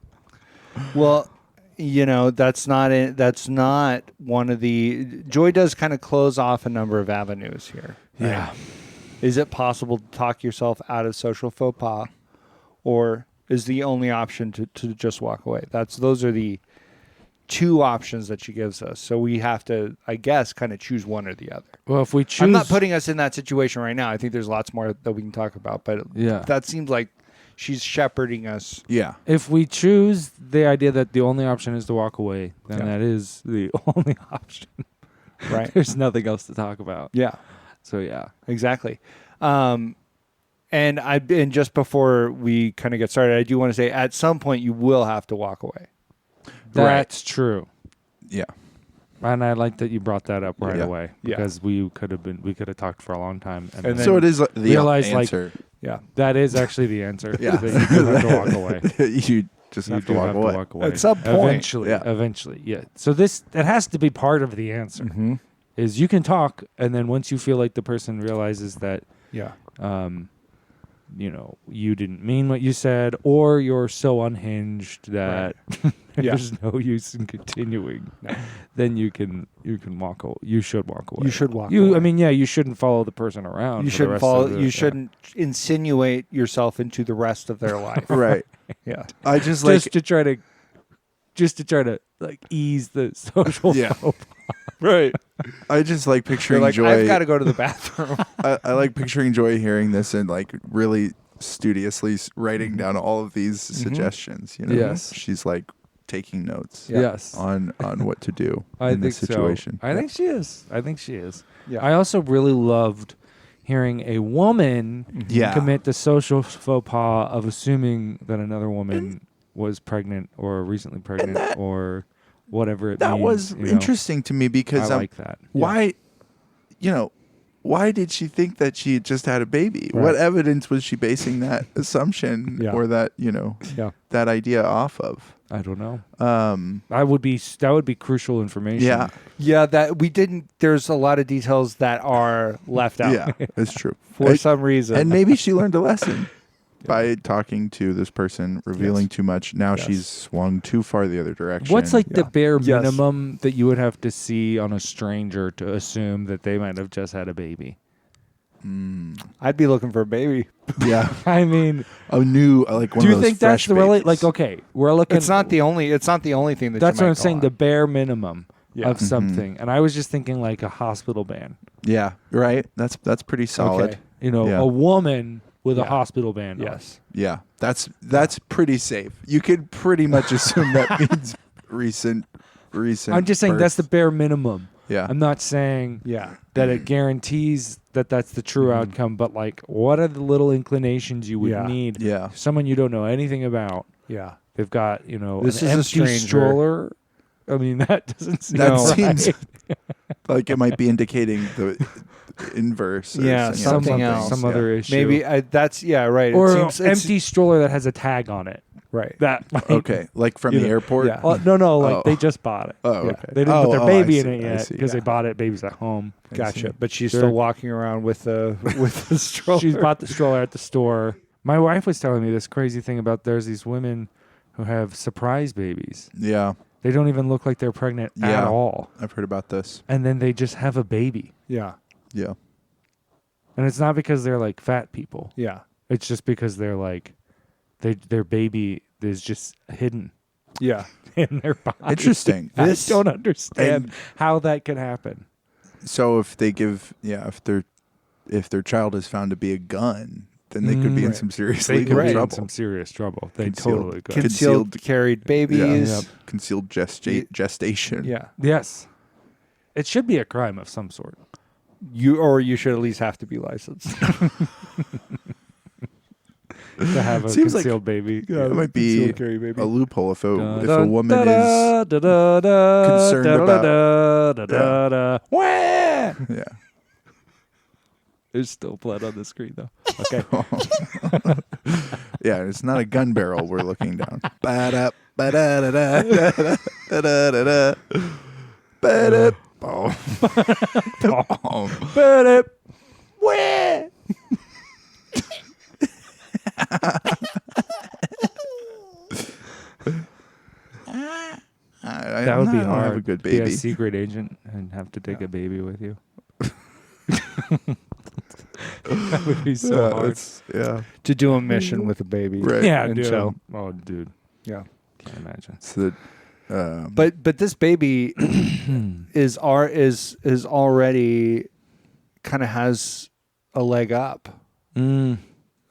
Well, that's not it. That's not one of the. Joy does kind of close off a number of avenues here. Right? Yeah. Is it possible to talk yourself out of social faux pas, or is the only option to just walk away? Those are the two options that she gives us. So we have to, I guess, kind of choose one or the other. Well, if we choose, I'm not putting us in that situation right now. I think there's lots more that we can talk about, but Yeah. that seems like she's shepherding us. Yeah. if we choose the idea that the only option is to walk away, then Yeah. that is the only option. Right. There's nothing else to talk about. Yeah. So yeah. Exactly. And just before we kind of get started, I do want to say at some point you will have to walk away. That's true. Yeah. And I like that you brought that up right Yeah. away Yeah. because we could have talked for a long time. And then- So it is the realize, like, answer. Yeah. that is actually the answer. Yeah. That you do have to walk away. You just You have to do walk have away. to walk away. At some point. Eventually, yeah. So it has to be part of the answer. Mm-hmm. Is you can talk, and then once you feel like the person realizes that, Yeah. you didn't mean what you said, or you're so unhinged that Yeah. there's no use in continuing, then you can walk away. You should walk away. You should walk You, away. I mean, yeah, you shouldn't follow the person around. You for the shouldn't rest follow. of the- You yeah. shouldn't insinuate yourself into the rest of their life. Right. Yeah. I just like. just to try to like ease the social. Yeah. faux pas. Right. I just like You're picturing like, Joy. I've got to go to the bathroom. I like picturing Joy hearing this and like really studiously writing down all of these suggestions. Yes. She's like taking notes Yes. on what to do I in think this situation. So. I think she is. I think she is. Yeah. I also really loved hearing a woman Yeah. commit the social faux pas of assuming that another woman was pregnant or recently pregnant or whatever it That means. was you know. interesting to me because I like that. why, why did she think that she had just had a baby? Right. What evidence was she basing that assumption Yeah. or that Yeah. that idea off of? I don't know. Um, That would be crucial information. yeah, Yeah. That we didn't. There's a lot of details that are left out yeah, it's true. for It- some reason. And maybe she learned a lesson by talking to this person, revealing Yes. too much. Now Yes. she's swung too far the other direction. What's like the Yeah. bare Yes. minimum that you would have to see on a stranger to assume that they might have just had a baby? I'd be looking for a baby. yeah, I mean, a new like one do of you those think that's fresh the really babies. like? Okay, we're looking. It's not the only. It's not the only thing that. That's you what might I'm go saying. on. The bare minimum Yeah. of something, and I was just thinking like a hospital ban. Yeah, right. That's pretty solid. Okay. You know, Yeah. a woman with a Yeah. hospital ban. on. Yes. Yeah, that's pretty safe. You could pretty much assume that means recent. I'm just saying that's the birth. bare minimum. Yeah. I'm not saying Yeah. that it guarantees that that's the true outcome, but like, what are the little inclinations you would Yeah. need? Yeah. Someone you don't know anything about. Yeah. They've got, This an is a empty stranger. stroller. I mean, that doesn't seem That right. seems like it might be indicating the inverse. Or Yeah, something else. Some other issue. Maybe that's right. or it an seems it's- empty stroller that has a tag on it. Right. That like, Okay, like from You the know, airport. yeah. no, like Oh. they just bought it. Oh, Yeah. okay. They didn't put their I baby in see, it I yet see. because they Yeah. bought it. Baby's at home. Gotcha. But she's Sure. still walking around with the stroller. She's bought the stroller at the store. My wife was telling me this crazy thing about there's these women who have surprise babies. Yeah, They don't even look like they're pregnant at Yeah. all. I've heard about this. And then they just have a baby. Yeah. Yeah. And it's not because they're like fat people. Yeah. It's just because they're like their baby is just hidden Yeah. in their body. Interesting. I This- don't understand and- how that can happen. So if they give, if their child is found to be a gun, then they could be in Right. some serious They legal could be in trouble. some serious trouble. They Concealed. totally could. Concealed Concealed- carried babies. Yep. Concealed gestation. Yeah. Yes. It should be a crime of some sort. You should at least have to be licensed. To have a Seems like- concealed baby. Yeah, it might be concealed carry baby. a loophole if a Dun, woman is concerned concerned about. yeah. There's still blood on the screen though. Okay. Yeah, it's not a gun barrel we're looking down. Ba-da, ba-da-da-da, da-da-da-da, ba-da, boom. Boom. But Wah. that would be I don't hard. have a good Be a baby. secret agent and have to take a baby with you. That would be so hard. Yeah. To do a mission with a baby. Right. Yeah, And dude. so, Oh, dude. yeah. Can't imagine. So But this baby is already kind of has a leg up.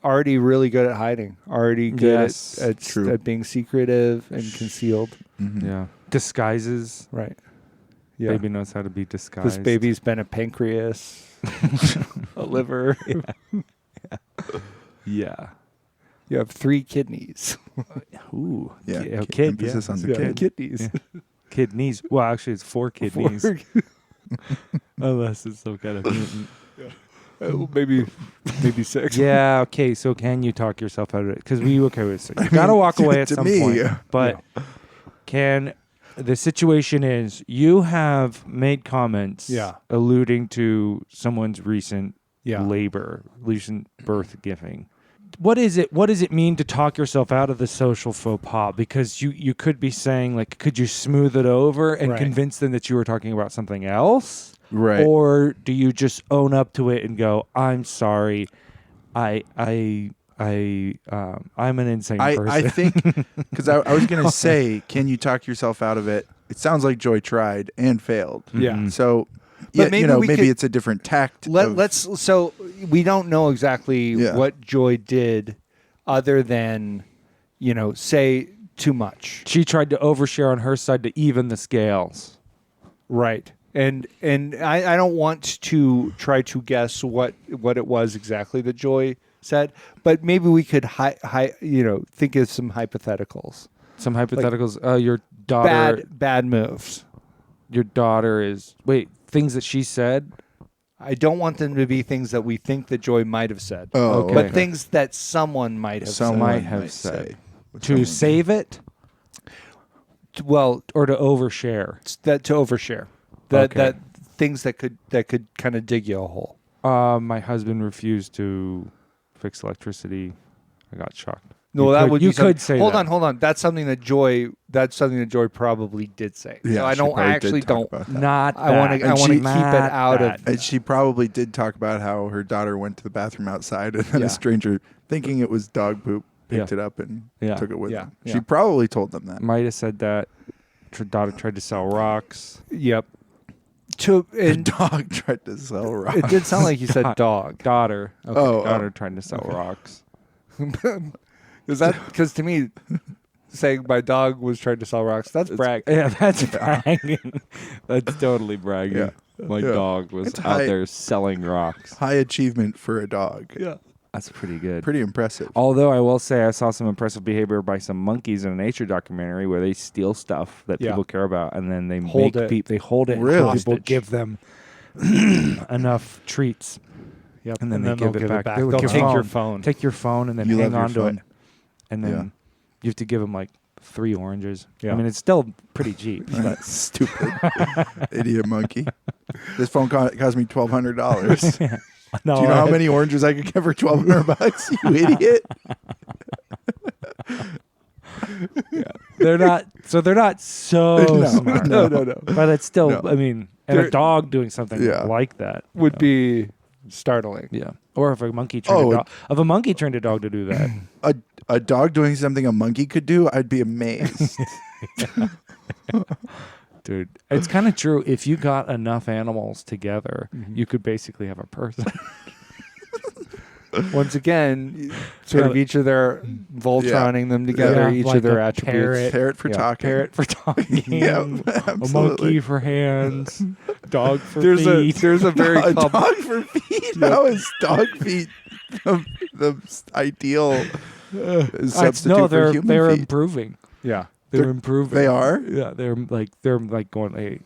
Already really good at hiding. Already good Yes, at true. at being secretive and concealed. Yeah. Disguises. Right. Yeah. Baby knows how to be disguised. This baby's been a pancreas, a liver. Yeah. You have 3 kidneys. Ooh. Yeah, A ki- kid. emphasis yeah. on the It's a kid. Kidneys. Yeah. Kidneys. Well, actually, it's 4 kidneys. 4. Unless it's some kind of mutant. Maybe 6. Yeah. Okay. So can you talk yourself out of it? Because you gotta walk away at to some me, point. But can the situation is you have made comments Yeah. alluding to someone's recent Yeah. labor, recent birth giving. What is it? What does it mean to talk yourself out of the social faux pas? Because you could be saying, like, could you smooth it over and Right. convince them that you were talking about something else? Right. Or do you just own up to it and go, I'm sorry, I'm an insane person. I think because I was gonna say, can you talk yourself out of it? It sounds like Joy tried and failed. Yeah. Mhm. So, But yeah, maybe we maybe could- it's a different tact. Let's. So we don't know exactly Yeah. what Joy did, other than, say too much. She tried to overshare on her side to even the scales. Right. And I don't want to try to guess what it was exactly that Joy said, but maybe we could think of some hypotheticals. Some hypotheticals. Your daughter. Bad moves. Your daughter is things that she said. I don't want them to be things that we think that Joy might have said. Oh, Okay. But things that someone might have someone might said. have said. say. To save it Well, or to overshare. that to overshare. That Okay. things that could kind of dig you a hole. My husband refused to fix electricity. I got shocked. No, You could say Hold that. on. That's something that Joy probably did say. Yeah, so I she don't. I probably actually did talk don't. about that. Not. I want to. that. I want to keep Not it out that. of. And she probably did talk about how her daughter went to the bathroom outside, and then Yeah. a stranger, thinking it was dog poop, picked Yeah. it up and Yeah. took it with Yeah. them. Yeah. She probably told them that. Might have said that. Her daughter tried to sell rocks. Yep. The And dog tried to sell rocks. it did sound like you said dog. Daughter. Okay. Oh, daughter tried to sell rocks. Is that because to me, saying my dog was trying to sell rocks, that's brag. Yeah, that's bragging. That's totally bragging. Yeah. My Yeah. dog was It's out high- there selling rocks. High achievement for a dog. Yeah. That's pretty good. Pretty impressive. Although I will say I saw some impressive behavior by some monkeys in a nature documentary where they steal stuff that Yeah. people care about and then they Hold make it. they hold it Really? until people Hostage. give them enough treats. Yep. And then they they'll give it back. They They'll would give take your phone. phone. Take your phone and then You hang love your on to it. phone. And then Yeah. you have to give them like 3 oranges. Yeah. I mean, it's still pretty cheap. But Stupid idiot monkey. This phone cost me $1,200. no, Do you know how many oranges I could get for $1,200? You idiot. they're not so No, smart. No. But it's still, No. I mean, and They're- a dog doing something Yeah. like that Would be startling. yeah. Or if a monkey trained if a monkey trained a dog to do that. A dog doing something a monkey could do, I'd be amazed. Dude, it's kind of true. If you got enough animals together, you could basically have a person. Once again, sort of each of their Voltroning them together, Yeah, each like of their a attributes. Parrot for Yeah. talking. Parrot for talking. Yeah, A absolutely. monkey for hands. Dog for There's feet. there's a very A com- dog for feet? How is dog feet the ideal substitute for they're human feet? improving. yeah. They're improving. They are? Yeah, they're like going, hey,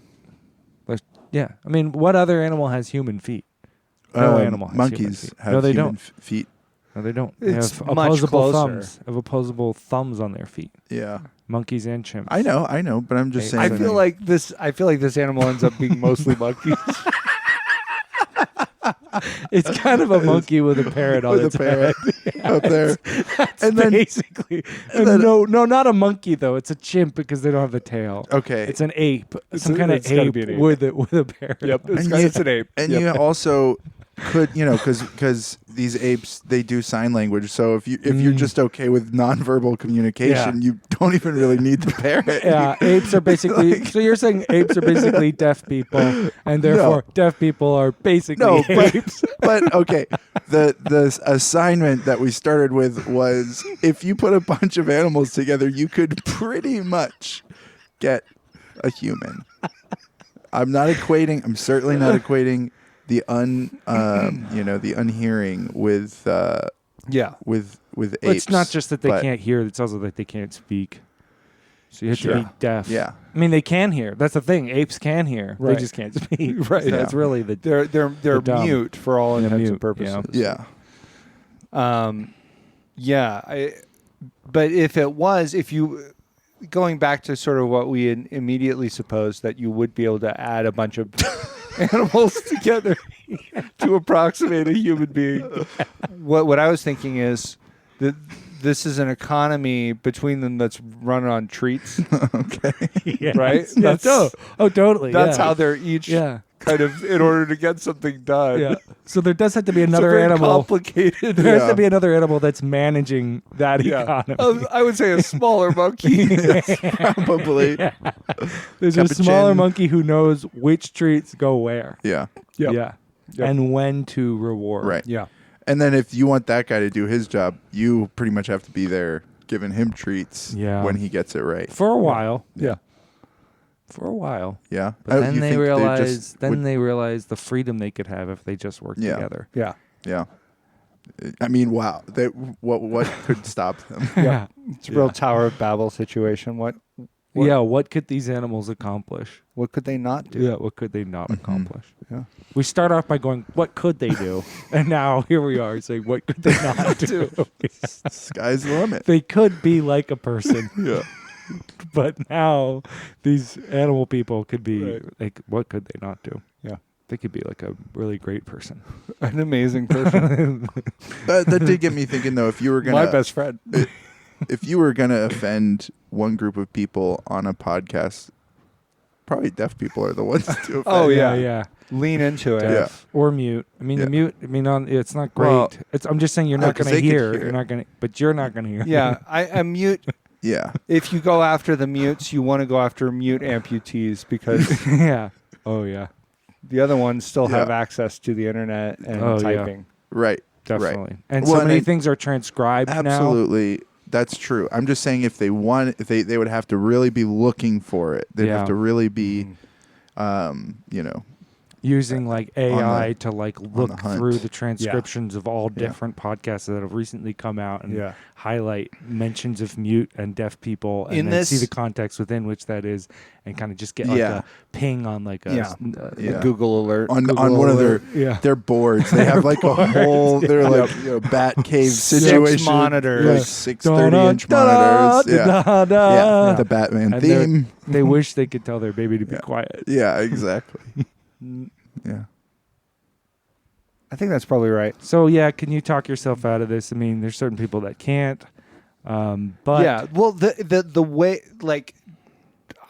yeah. I mean, what other animal has human feet? No animal has human Monkeys feet. have No, they human don't. feet. No, they don't. They It's have much opposable closer. thumbs. Have opposable thumbs on their feet. Yeah. Monkeys and chimps. I know, but I'm just saying. I feel like this animal ends up being mostly monkeys. It's kind of a monkey with a parrot on with its a parrot head. up there. That's And then- basically. and then- no, not a monkey though. It's a chimp because they don't have the tail. Okay. It's an ape. Some a- kind of it's gotta ape be an ape. with a parrot. Yep, on it. it's an ape. And Yep. you also could, because these apes, they do sign language. So if you're just okay with nonverbal communication, you don't even really need the parrot. Yeah, apes are basically. So you're saying apes are basically deaf people, and therefore deaf people are basically No, apes. but okay. The assignment that we started with was if you put a bunch of animals together, you could pretty much get a human. I'm certainly not equating the the unhearing with with apes. It's not just that they but- can't hear; it's also that they can't speak. So you have Sure. to be deaf. Yeah. I mean, they can hear. That's the thing. Apes can hear. Right. They just can't speak. Right. So Yeah. that's really the. They're dumb. mute for all They're intents mute, and purposes. Yeah. But if you going back to sort of what we had immediately supposed that you would be able to add a bunch of animals together to approximate a human being. What I was thinking is that this is an economy between them that's run on treats, Yes. right? Yeah, totally. That's yeah. how they're each Yeah. kind of in order to get something done. Yeah. So there does have to be It's a another very animal. complicated. There has Yeah. to be another animal that's managing that Yeah. economy. I would say a smaller monkey. Probably. Yeah. There's a Capuchin. smaller monkey who knows which treats go where. Yep. Yeah. Yep. And when to reward. Right. Yeah. And then if you want that guy to do his job, you pretty much have to be there giving him treats Yeah. when he gets it right. For a while. Yeah. For a while. Yeah. But then You they think realize just would- they realize the freedom they could have if they just worked Yeah. together. Yeah. Yeah. I mean, wow. What could stop them? Yeah. It's a real Tower of Babel situation. What Yeah, what could these animals accomplish? could they not do? Yeah, what could they not accomplish? Yeah. We start off by going, what could they do? And now here we are saying, what could they not do? Sky's the limit. They could be like a person, Yeah. but now these animal people could be Right. like, what could they not do? Yeah. They could be like a really great person. An amazing person. That did get me thinking, though, if you were My gonna best friend. if you were gonna offend one group of people on a podcast, probably deaf people are the ones to offend. Oh, yeah. yeah. Lean into it. Yeah. Or mute. I mean, Yeah. the mute. I mean, it's not great. Well, I'm just saying you're no, not 'cause going to they could hear. hear You're it. not going to. But you're not going to hear. Yeah. I mute. Yeah. If you go after the mutes, you want to go after mute amputees because yeah. Oh yeah. the other ones still have Yeah. access to the internet and Oh, yeah. typing. Right. Definitely. Right. And Well, so and many I- things are transcribed now. Absolutely. That's true. I'm just saying if they would have to really be looking for it. They'd Yeah. have to really be, Using like AI to like the look hunt. through the transcriptions of all different podcasts that have recently come out and Yeah. highlight mentions of mute and deaf people and In then see this- the context within which that is and kind of just get Yeah. like a ping on like a Yeah. Yeah. Google alert. on Google one of alert. Yeah. their boards. They have like a whole they're like bat cave situation. monitors. Like Yeah. 630-inch monitors. Yeah. Yeah. The Batman And they're- theme. They wish they could tell their baby to be Yeah. quiet. Yeah, exactly. Yeah. I think that's probably right. So yeah, can you talk yourself out of this? I mean, there's certain people that can't. But Yeah. Well, the way, like,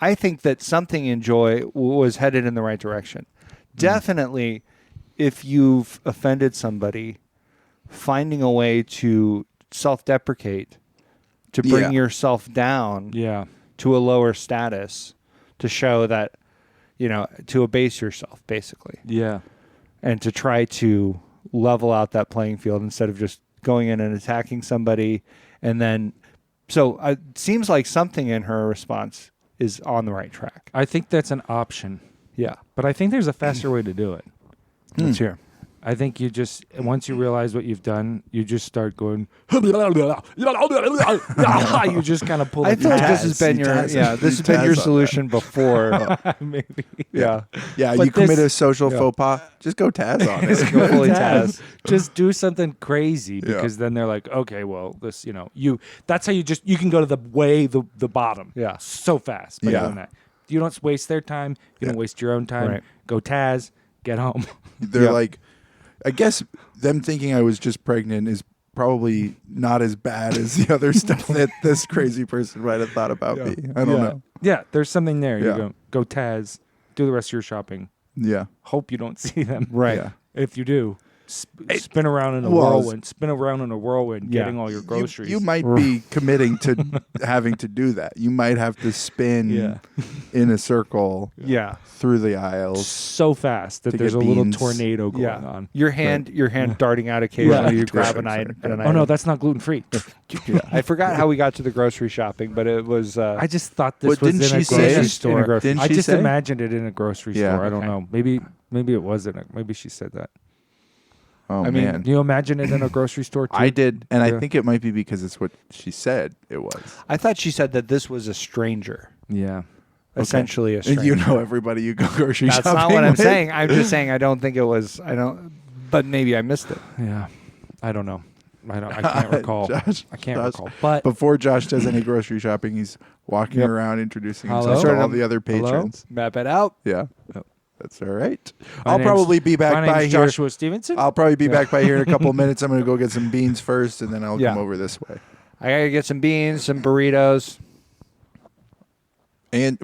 I think that something in Joy was headed in the right direction. Definitely, if you've offended somebody, finding a way to self-deprecate, to bring Yeah. yourself down yeah, to a lower status, to show that, to abase yourself, basically, yeah, and to try to level out that playing field instead of just going in and attacking somebody. And then, so it seems like something in her response is on the right track. I think that's an option. Yeah. But I think there's a faster way to do it. Let's hear. I think you just once you realize what you've done, you just start going. You just kind of pull. I it feel like back. this has been You your Taz- this you has been your Taz on solution before. Maybe. Yeah. Yeah, But you commit this- a social faux pas, just go Taz on it. Go fully Taz. Just do something crazy because then they're like, okay, well, this, that's how you can go to the bottom. Yeah. So fast by Yeah. doing that. You don't waste their time. You don't waste your own time. Right. Go Taz, get home. They're Yeah. like, I guess them thinking I was just pregnant is probably not as bad as the other stuff that this crazy person might have thought about me. I don't know. Yeah, there's something there. Yeah. You go Taz, do the rest of your shopping. Yeah. Hope you don't see them. Right. Yeah. If you do, spin around in a Well, whirlwind. Spin around in a whirlwind, Yeah. getting all your groceries. You might be committing to having to do that. You might have to spin Yeah. in a circle Yeah. through the aisles. so fast that To there's a get little beans. tornado going Yeah. on. Your hand darting out occasionally. You grab an Sorry, item. sorry. an Oh no, item. that's not gluten free. I forgot how we got to the grocery shopping, but it was. I just thought this What, was didn't in a she say? grocery In a store. grocery Didn't I she just say? imagined it in a grocery Yeah. store. I don't Okay. know. Maybe it wasn't. Maybe she said that. Oh, I mean, man. Do you imagine it in a grocery store too? I did, and Yeah. I think it might be because it's what she said it was. I thought she said that this was a stranger, Yeah. essentially a stranger. You know everybody you go grocery That's shopping not what I'm with. saying. I'm just saying I don't think it was. I don't. But maybe I missed it. Yeah. I don't know. I can't recall. Josh, I can't Josh, recall. But Before Josh does any grocery shopping, he's walking Yep. around introducing Hello? himself to Sort all of- the other Hello? patrons. Map it out. Yeah. That's all right. My I'll name's- probably be back my by name's here. Joshua Stevenson. I'll probably be back by here in a couple of minutes. I'm going to go get some beans first, and then I'll Yeah. come over this way. I gotta get some beans, some burritos.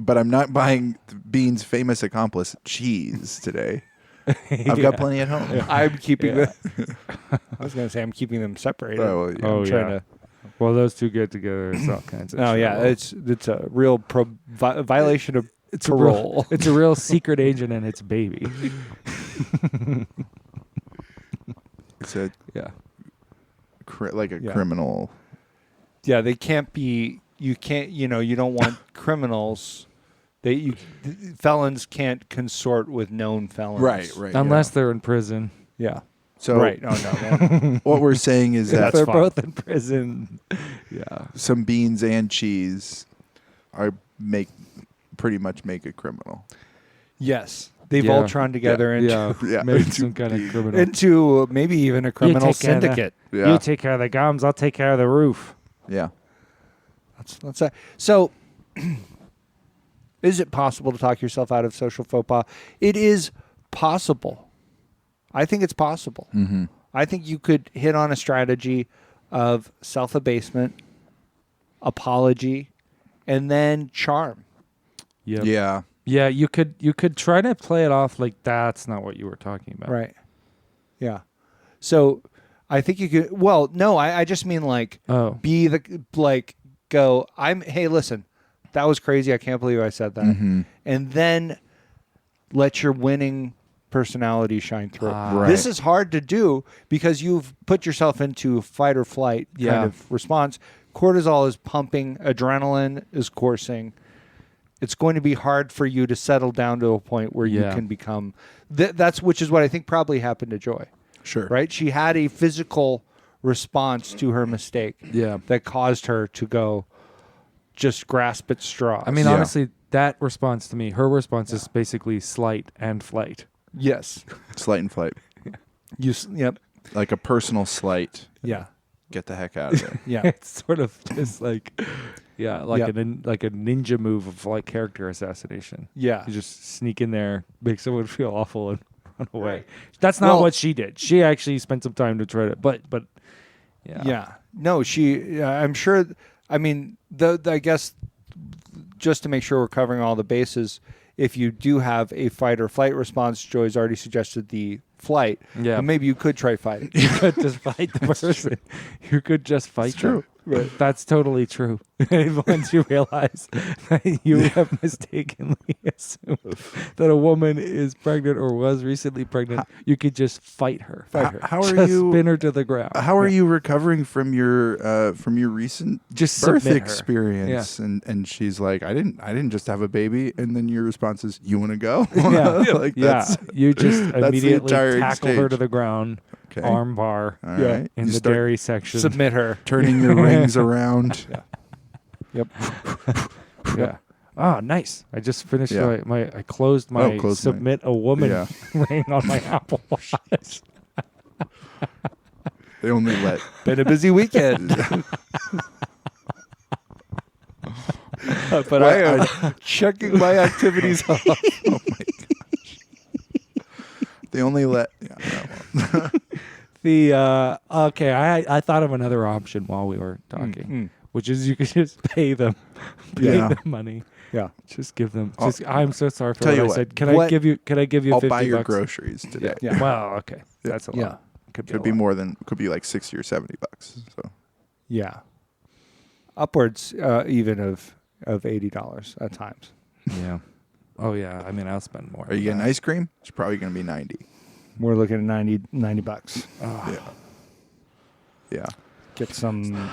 But I'm not buying Bean's famous accomplice cheese today. I've got plenty at home. I'm keeping Yeah. I was gonna say I'm keeping them separated. Oh, well, yeah. Oh, I'm trying yeah. to. Well, those two get together. It's all kinds of. No, yeah, trouble. it's a real violation of It's parole. It's a real secret agent and its baby. It's a Yeah. like a Yeah. criminal. Yeah, they can't be. You can't. You don't want criminals. Felons can't consort with known felons. Right. Unless they're in prison. Yeah. So right. Oh no. what we're saying is If that they're fine. both in prison. Yeah. some beans and cheese pretty much make a criminal. Yes, they Yeah. Voltron together Yeah. Yeah. Make some kind of criminal. into maybe even a criminal take care of that. syndicate. Yeah. You take care of the gums. I'll take care of the roof. Yeah. That's that. So, is it possible to talk yourself out of social faux pas? It is possible. I think it's possible. Mm-hmm. I think you could hit on a strategy of self-abasement, apology, and then charm. Yep. Yeah. Yeah, you could try to play it off like that's not what you were talking about. Right. Yeah. So I think you could. Well, no, I just mean like Oh. be the like go. Hey, listen, that was crazy. I can't believe I said that. Mm-hmm. And then let your winning personality shine through. Ah. Right. This is hard to do because you've put yourself into fight or flight Yeah. kind of response. Cortisol is pumping, adrenaline is coursing. It's going to be hard for you to settle down to a point where you Yeah. can become that's which is what I think probably happened to Joy. Sure. Right? She had a physical response to her mistake Yeah. that caused her to go just grasp at straws. I mean, Yeah. honestly, that response to me, her response is basically slight and flight. yes. Slight and flight. Yep. Like a personal slight. Yeah. Get the heck out of there. Yeah. It's sort of just like, yeah, like Yep. like a ninja move of like character assassination. Yeah. You just sneak in there, make someone feel awful, and run away. That's not Well- what she did. She actually spent some time to try to, but yeah, Yeah. No, I'm sure. I mean, I guess just to make sure we're covering all the bases, if you do have a fight or flight response, Joy's already suggested the flight. Yeah. But maybe you could try fighting. You could just fight the person. You could just fight. It's true. That's totally true. Once you realize that you have mistakenly assumed that a woman is pregnant or was recently pregnant, you could just fight her. How are Just you? spin her to the ground? How are you recovering from your recent Just birth submit her. experience? And she's like, I didn't just have a baby. And then your response is, you want to go? Yeah, Like yeah. that's You just the immediately entire tackle her exchange. to the ground, Okay. arm bar All right. in You the start dairy section. Submit her. turning your rings around. Yep. Yeah. Oh, nice. I just finished Yeah. I closed my closed my- submit a woman Yeah. ring on my Apple Watch. They only let. Been a busy weekend. But I am checking my activities off. They only let. Yeah, no. Okay, I thought of another option while we were talking, which is you could just pay them Yeah. money. Yeah. Just give them. I'll- I'm so sorry for Tell what you I what, said. Can I what- give you? Can I give you? I'll 50 buy your bucks? groceries today. Yeah. Well, okay, that's a lot. Yeah. Could Could be more than. Could be like $60 or $70. So Yeah. Upwards even of $80 at times. Yeah. Oh yeah. I mean, I'll spend more. are you getting ice cream? It's probably going to be 90. We're looking at $90. Yeah. Get some.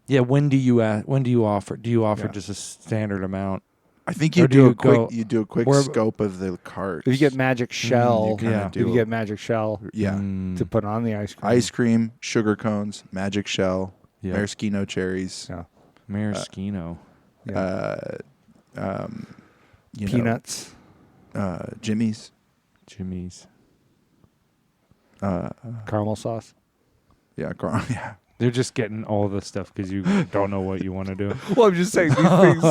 Yeah. When do you offer? Do you offer Yeah. just a standard amount? I think Or you do do you a quick. go- You do a quick where- scope of the cart. If you get magic shell, kinda yeah. if you do get magic shell Yeah. to put on the ice cream. Ice cream, sugar cones, magic shell, Yeah. maraschino cherries, Yeah. Maraschino. you know, Peanuts. Jimmy's. Jimmy's. Caramel sauce. Yeah, yeah. They're just getting all the stuff because you don't know what you want to do. Well, I'm just saying these things.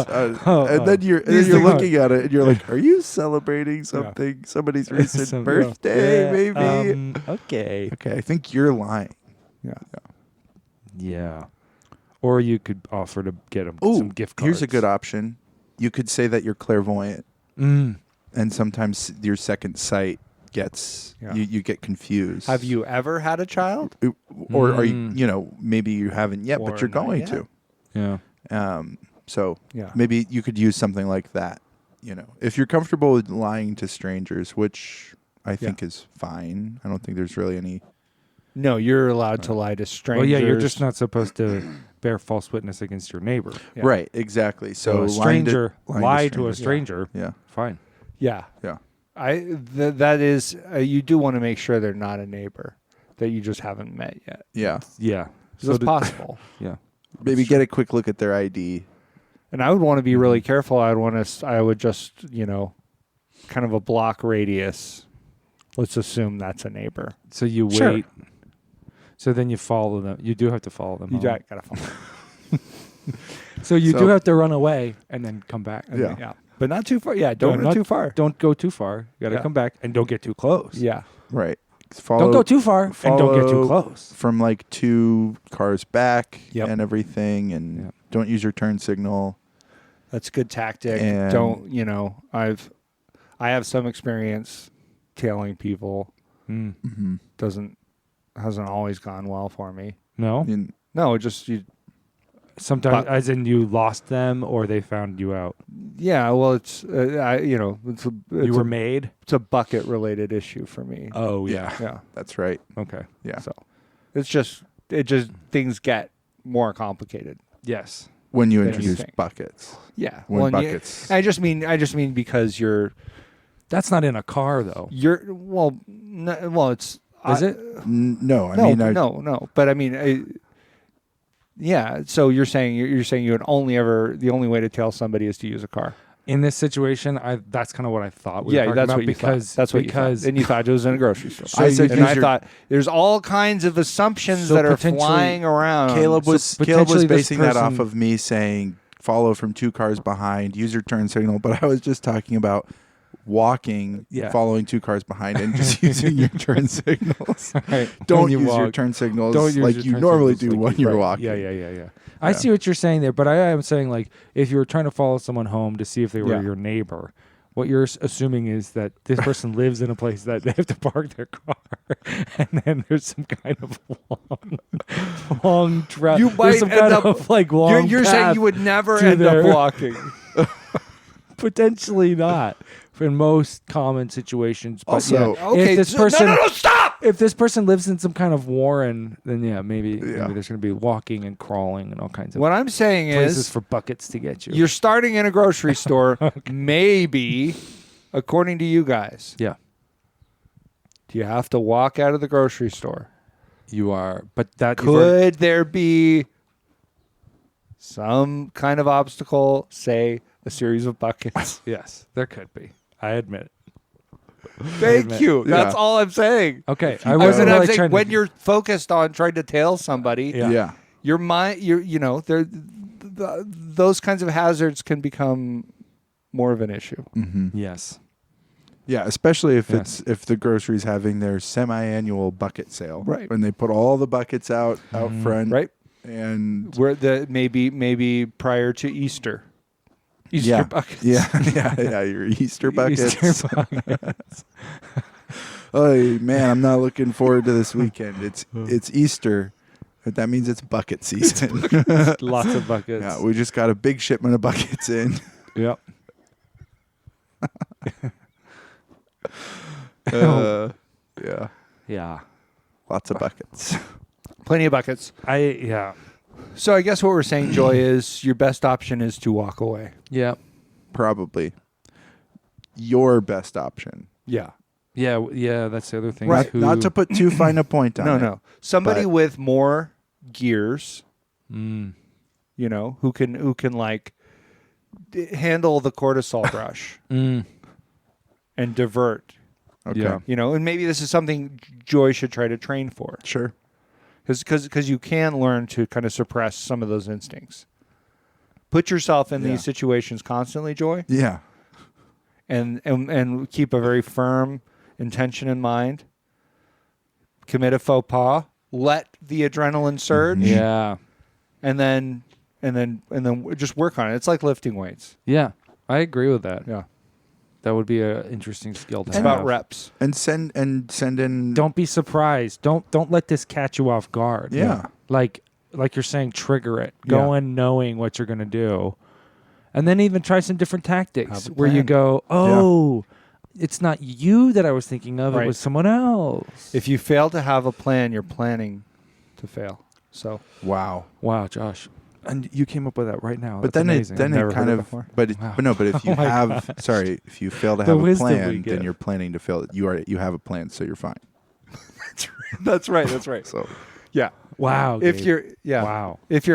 And then you're These things- looking at it and you're like, are you celebrating something? Somebody's recent Some- birthday, yeah, maybe? Okay. Okay, I think you're lying. Yeah. Yeah. Or you could offer to get them Ooh, some gift cards. here's a good option. You could say that you're clairvoyant, and sometimes your second sight gets Yeah. you get confused. Have you ever had a child? Or are you? Maybe you haven't yet, Or but you're not going yet. to. Yeah. So Yeah. maybe you could use something like that. If you're comfortable with lying to strangers, which I think is fine. I don't think there's really any. No, you're allowed to lie to strangers. Well, yeah, you're just not supposed to bear false witness against your neighbor. Yeah. Right, exactly. So So a stranger lying lie to a strangers. stranger. Yeah. Fine. Yeah. Yeah. That is you do want to make sure they're not a neighbor that you just haven't met yet. Yeah. Yeah. So it's possible. Yeah. Maybe get a quick look at their ID. And I would want to be really careful. I would just, kind of a block radius. Let's assume that's a neighbor. So you Sure. wait. So then you follow them. You do have to follow them. You home. gotta follow. So you So- do have to run away and then come back. Yeah. Yeah. But not too far. Yeah, don't run not- too far. Don't go too far. You got to Yeah. come back and don't get too close. Yeah. Right. Don't go too far and don't get too follow close. From like 2 cars back Yep. and everything, and Yep. don't use your turn signal. That's a good tactic. And- Don't, I have some experience tailing people. Mm-hmm. Hasn't always gone well for me. No. No, just you. Sometimes, But- as in you lost them or they found you out. Yeah, well, it's You were made. it's a bucket related issue for me. Oh Yeah. Yeah. That's right. Okay. Yeah. So it just things get more complicated. Yes. When you Than introduce anything. buckets. Yeah. When and buckets. I just mean because That's not in a car though. it's Is it? No, I no, mean, no. But I mean, yeah. So you're saying you would the only way to tail somebody is to use a car. In this situation, that's kind of what I thought. We were Yeah, talking that's about what you because thought. That's what because you thought. And you thought it was in a grocery store. I said and use I your- thought there's all kinds of assumptions So that are potentially- flying around. Caleb So was potentially this basing that off person- of me saying follow from 2 cars behind, use your turn signal, but I was just talking about walking, Yeah. following 2 cars behind, and just using your turn signals. Right. Don't When you use your walk. turn signals Don't use like your you turn normally signals do like when you- you're right. walking. Yeah. I see what you're saying there, but I am saying like if you were trying to follow someone home to see if they were Yeah. your neighbor, What you're assuming is that this person lives in a place that they have to park their car, and then there's some kind of long travel. You might some end kind up- of like long. You're saying path you would never to end up their- walking. Potentially not in most common situations. But Also- yeah, Okay, if this so- person, no, stop! if this person lives in some kind of warren, then maybe Yeah. there's going to be walking and crawling and all kinds of What I'm saying places is, for buckets to get you. you're starting in a grocery store, maybe, according to you guys. Yeah, Do you have to walk out of the grocery store? you are. But that you've already- Could there be some kind of obstacle, say a series of buckets? yes, there could be. I admit it. Thank admit. you. That's Yeah. all I'm saying. Okay, I I'm wasn't really saying trying when to. you're focused on trying to tail somebody, Yeah. Yeah. your mind, those kinds of hazards can become more of an issue. Yes. Yeah, especially if Yes. if the grocery's having their semi-annual bucket sale, Right. When they put all the buckets out front, Right. And Where maybe prior to Easter. Easter yeah, buckets. yeah, your Easter buckets. Easter buckets. Oh man, I'm not looking forward to this weekend. It's Easter, but that means it's bucket season. Lots of buckets. Yeah, we just got a big shipment of buckets in. Yep. Yeah, Yeah. lots of buckets. Plenty of buckets. Yeah. So I guess what we're saying, Joy, is your best option is to walk away. Yeah. Probably your best option. Yeah. Yeah. Yeah. That's the other thing. Right. Not to put too fine a point on it. No. Somebody But- with more gears, Mm. who can like handle the cortisol brush Mm. and divert. Okay. Yeah. And maybe this is something Joy should try to train for. Sure. Because you can learn to kind of suppress some of those instincts. Put yourself in Yeah. these situations constantly, Joy, Yeah. and keep a very firm intention in mind. Commit a faux pas. Let the adrenaline surge, Yeah. and then just work on it. It's like lifting weights. Yeah. I agree with that. Yeah, That would be an interesting skill to it's have. about reps. And send in. Don't be surprised. Don't let this catch you off guard. Yeah. Like you're saying, trigger it. Yeah. Go in knowing what you're going to do. And then even try some different tactics Have a where you plan. go, oh, it's not you that I was thinking of. Right. It was someone else. If you fail to have a plan, you're planning to fail. So Wow. Wow, Josh. And you came up with that right now. But That's then amazing. it never kind heard it of before. but Wow. but if you Oh my have if you fail to The have a wisdom we plan, give. then you're planning to fail. You have a plan, so you're fine. that's right. That's right. So Yeah. Wow. If Gabe. your Wow. if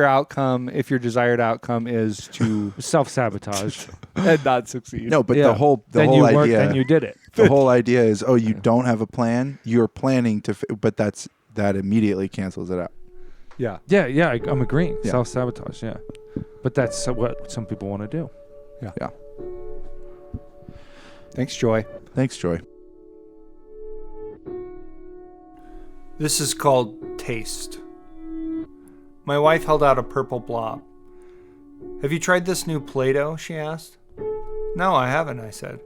your desired outcome is to Self-sabotage. and not succeed. no, but Yeah. the whole then you worked, idea then you did it. the whole idea is you don't have a plan. You're planning to, but that immediately cancels it out. Yeah. Yeah, I'm agreeing. Yeah. Self-sabotage, yeah. But that's what some people want to do. Yeah. Thanks, Joy. Thanks, Joy. This is called Taste. My wife held out a purple blob. Have you tried this new Play-Doh? She asked. No, I haven't, I said.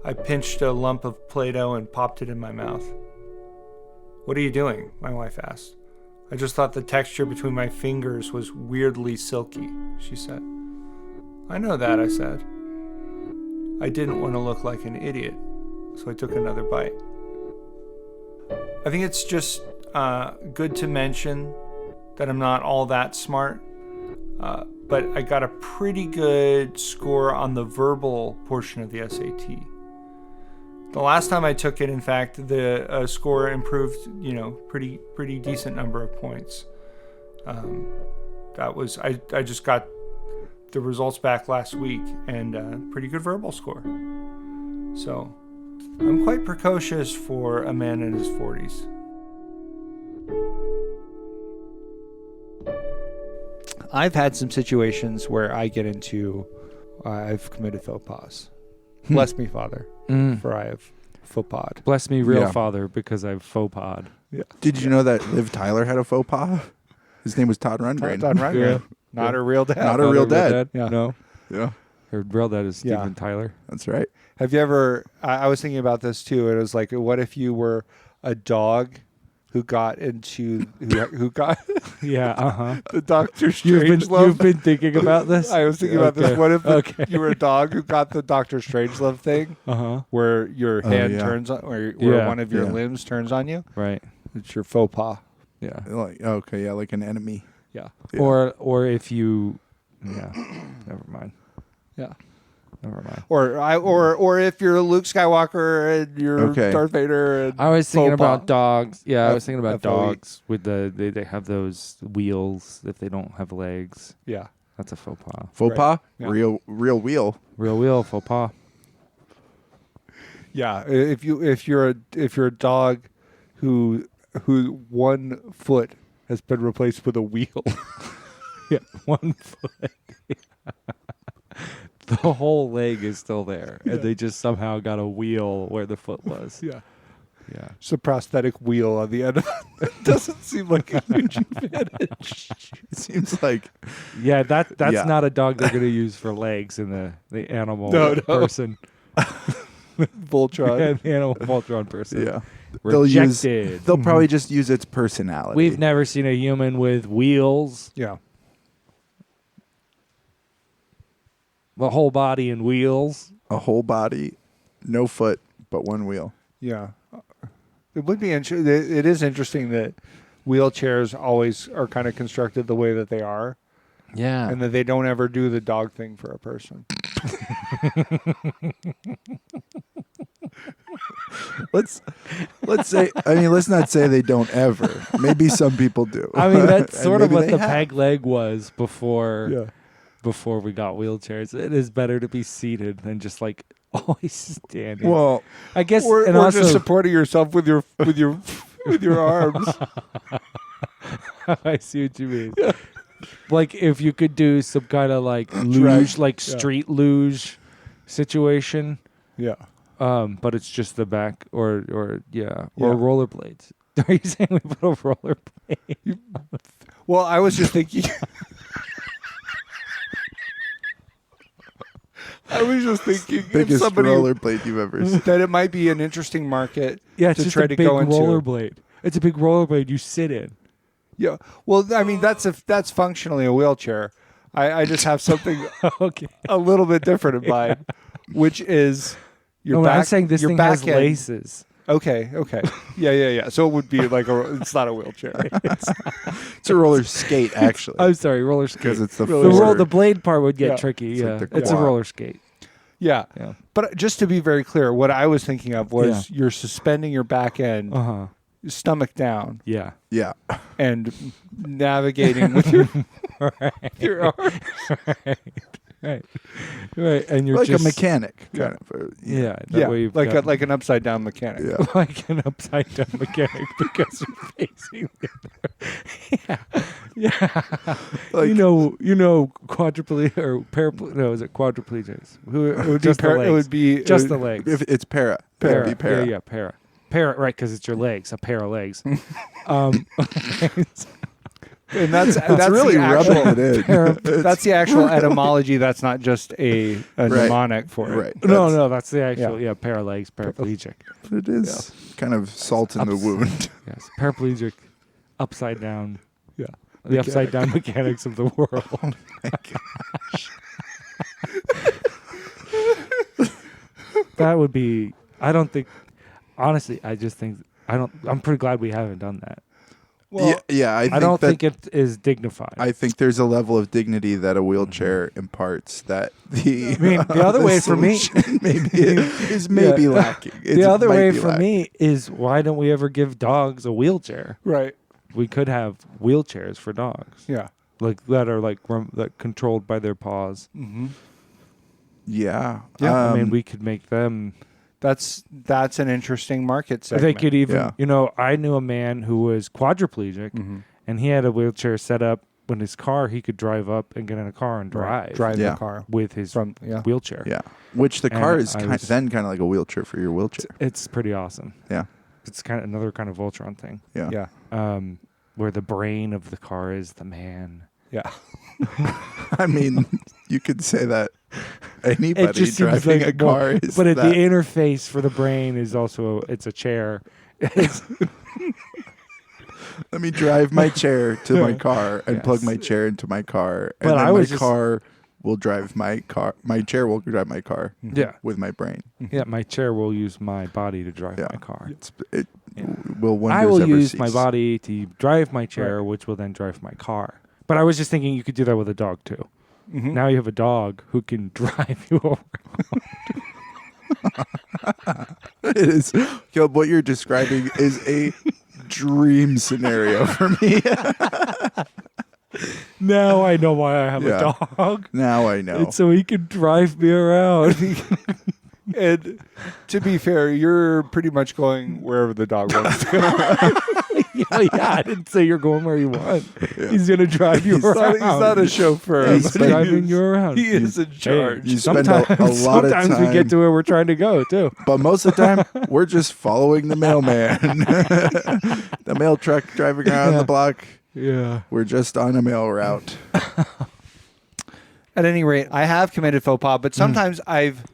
I pinched a lump of Play-Doh and popped it in my mouth. What are you doing? My wife asked. I just thought the texture between my fingers was weirdly silky, she said. I know that, I said. I didn't want to look like an idiot, so I took another bite. I think it's just good to mention that I'm not all that smart, but I got a pretty good score on the verbal portion of the SAT. The last time I took it, in fact, the score improved, pretty decent number of points. I just got the results back last week, and pretty good verbal score. So I'm quite precocious for a man in his 40s. I've had some situations where I get into, I've committed faux pas. Bless me, Father, for I have faux pas. Bless me, real Yeah. father, because I've faux pas. Yeah. Did you know that Liv Tyler had a faux pas? His name was Todd Rundgren. Todd Rundgren. Yeah. Not a real dad. Not a real dad. Yeah. No. Yeah. Her real dad is Yeah. Steven Tyler. That's right. Have you ever? I was thinking about this too. It was like, what if you were a dog who got into who got Yeah. Uh-huh. the Doctor You've Strangelove? been thinking about this? I was thinking about this. Okay. What if Okay. you were a dog who got the Doctor Strangelove thing, Uh-huh. where your hand yeah. turns on, where Yeah. one of your Yeah. limbs turns on you? Right. It's your faux pas. Yeah. Like, okay, yeah, like an enemy. Yeah. Yeah. Or if you yeah. Never mind. Yeah. Never mind. Or if you're Luke Skywalker and you're Okay. Darth Vader. And I was thinking faux pas. about dogs. Yeah, I was thinking about FOE. dogs with they have those wheels if they don't have legs. Yeah. That's a faux pas. Faux Right. pas? Yeah. Real wheel. Real wheel faux pas. Yeah. If you're a dog who one foot has been replaced with a wheel. Yeah, 1 foot. The whole leg is still there, and they just somehow got a wheel where the foot was. Yeah. Yeah. It's a prosthetic wheel on the end of it. It doesn't seem like a huge advantage. It seems like Yeah, that's Yeah. not a dog they're going to use for legs in the animal No. person. Voltron. Yeah, the animal Voltron person. yeah. Rejected. They'll probably just use its personality. We've never seen a human with wheels, Yeah. the whole body and wheels. a whole body, no foot, but one wheel. Yeah. It would be interesting. It is interesting that wheelchairs always are kind of constructed the way that they are, Yeah. and that they don't ever do the dog thing for a person. Let's say. I mean, let's not say they don't ever. Maybe some people do. I mean, that's And sort of maybe what they the have. peg leg was before Yeah. before we got wheelchairs. It is better to be seated than just like always standing. Well, I guess, Or and just also supporting yourself with your arms. I see what you mean. Like if you could do some kind of like luge, like Yeah. street luge situation, Yeah. but it's just the back or Yeah. rollerblades. Are you saying we put a rollerblade? Well, I was just thinking. if biggest somebody rollerblade you've ever seen. that it might be an interesting market Yeah, it's to just try a to big go into. rollerblade. It's a big rollerblade you sit in. Yeah. Well, I mean that's functionally a wheelchair. I just have something Okay. a little bit different in mind, which is your No, back. I'm saying this your thing back has end. laces. Okay. Yeah. So it would be like it's not a wheelchair. It's a roller skate, actually, I'm sorry, roller skate. because it's the Roller forward. The blade part would get Yeah. tricky. It's Yeah, like the it's a quad. roller skate. Yeah. Yeah. But just to be very clear, what I was thinking of was you're suspending your back end, Uh huh. stomach down, Yeah. Yeah, and navigating with your arms. Right. Right. And you're like just a mechanic, Yeah. kind of. Yeah. That Yeah, way you've like got- like an upside down mechanic. Yeah. like an upside down mechanic because you're facing the other. Yeah. Like- you know, quadriplegic or paraplegic. No, is it quadriplegics? Who It would just be the legs. it would be Just it the would- legs. If it's para, para. it'd be para. Yeah, para. Para, right? Because it's your legs. A pair of legs. and that's really the actual, rubbing it in. That's the actual etymology. That's not just a mnemonic for it. Right. No, that's the actual. Yeah. Yeah, para legs, paraplegic. But it is kind of salt in the wound. Yes, paraplegic, upside down. Yeah. The upside down mechanics of the world. That would be. I don't think. Honestly, I just think. I'm pretty glad we haven't done that. Well, yeah. I don't that, think it is dignified. I think there's a level of dignity that a wheelchair imparts that the. I mean, the other way for me- solution maybe is maybe Yeah. lacking. the other way for me is why don't we ever give dogs a wheelchair? right. We could have wheelchairs for dogs, Yeah. like that are like that controlled by their paws. Mm-hmm. Yeah. I mean, we could make them. That's an interesting market segment. They could even, Yeah. I knew a man who was quadriplegic, and he had a wheelchair set up in his car. He could drive up and get in a car and drive, the Yeah. car with his from wheelchair. Yeah. Which the And car is I kind was- then kind of like a wheelchair for your wheelchair. It's pretty awesome. Yeah. It's kind of another kind of Voltron thing, Yeah. Yeah. where the brain of the car is the man. Yeah. I mean, you could say that anybody just seems driving like a car is but that. the interface for the brain is also it's a chair. Let me drive my chair to my car and Yes. plug my chair into my car, and But then I was my just- car will drive my car. My chair will drive my car. Yeah. with my brain. Yeah, my chair will use my body to drive Yeah. my car. It Yeah. will wonders I will ever use cease. my body to drive my chair, which will then drive my car. But I was just thinking you could do that with a dog too. Mhm. Now you have a dog who can drive you over. It is. Caleb, what you're describing is a dream scenario for me. Now I know why I have Yeah. a dog. Now I know. It's so he can drive me around. And to be fair, you're pretty much going wherever the dog wants to go. yeah, I didn't say you're going where you want. He's gonna drive you around. He's not a chauffeur. He's but he driving is- you around. He is in charge. you spend a lot of sometimes time. we get to where we're trying to go too. But most of the time, we're just following the mailman. The mail truck driving around the block. Yeah. We're just on a mail route. At any rate, I have committed faux pas, but sometimes I've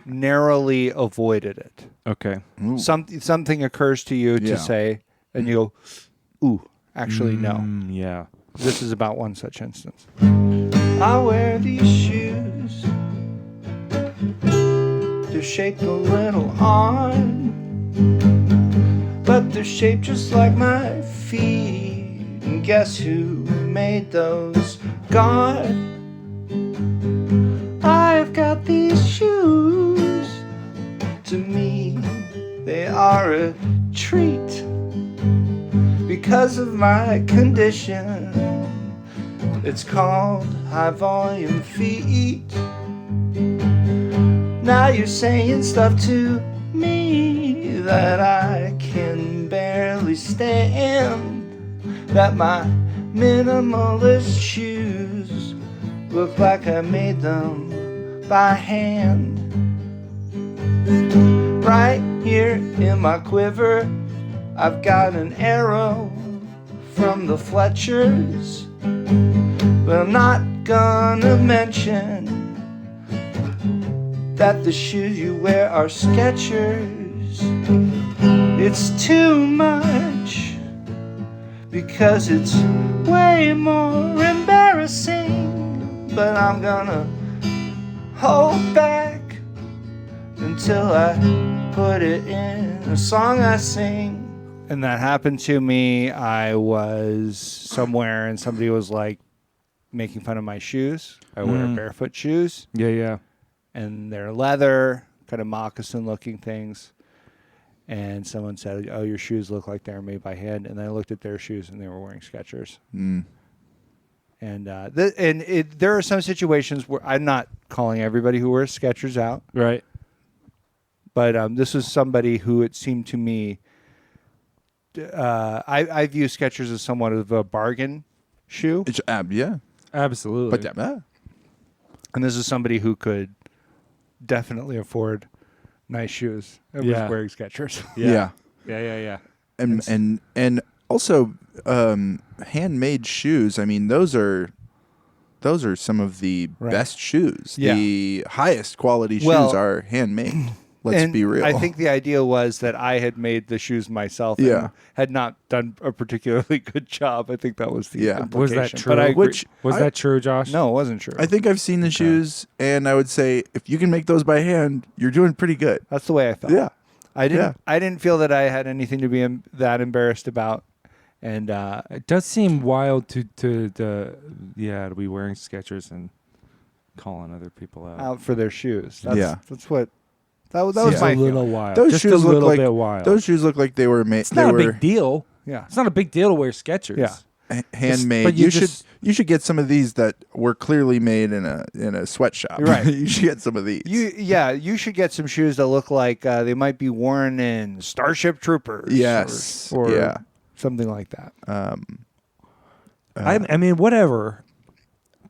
narrowly avoided it. Okay. Ooh. Something occurs to you Yeah. to say, and you go, ooh, actually, no. Yeah. This is about one such instance. I wear these shoes. They're shaped a little odd, but they're shaped just like my feet. And guess who made those? God. I've got these shoes. To me, they are a treat because of my condition. It's called high volume feet. Now you're saying stuff to me that I can barely stand. That my minimalist shoes look like I made them by hand. Right here in my quiver, I've got an arrow from the Fletchers, but I'm not gonna mention that the shoes you wear are Skechers. It's too much because it's way more embarrassing, but I'm gonna hold back until I put it in a song I sing. And that happened to me. I was somewhere and somebody was like making fun of my shoes. I wear barefoot shoes Yeah, yeah. and they're leather, kind of moccasin looking things. And someone said, "Oh, your shoes look like they're made by hand." And I looked at their shoes, and they were wearing Skechers. Mm. And there are some situations where I'm not calling everybody who wears Skechers out, Right. but this was somebody who it seemed to me. I view Skechers as somewhat of a bargain shoe, It's, yeah. Absolutely. But yeah. and this is somebody who could definitely afford nice shoes and Yeah. was wearing Skechers. Yeah. Yeah. And also handmade shoes. I mean, those are some of the Right. best shoes. Yeah. The highest quality shoes Well, are handmade. Let's And be real. I think the idea was that I had made the shoes myself and Yeah. had not done a particularly good job. I think that was the Yeah. implication. Was that true? But I agree. Was that true, Josh? No, it wasn't true. I think I've seen the shoes, and I would say if you can make those by hand, you're doing pretty good. That's the way I felt. Yeah. I didn't. Yeah. I didn't feel that I had anything to be that embarrassed about, and It does seem wild to be wearing Skechers and calling other people out. out for their shoes. That's, Yeah. that's what. That was my It's a little feeling. wild. Those Just shoes a look little like bit wild. those shoes look like they were made. it's not a big deal. Yeah. It's not a big deal to wear Skechers. Yeah. Handmade. But You just- should get some of these that were clearly made in a sweatshop. Right. You should get some of these. You should get some shoes that look like they might be worn in Starship Troopers. Yes. Or Yeah. something like that. I mean, whatever.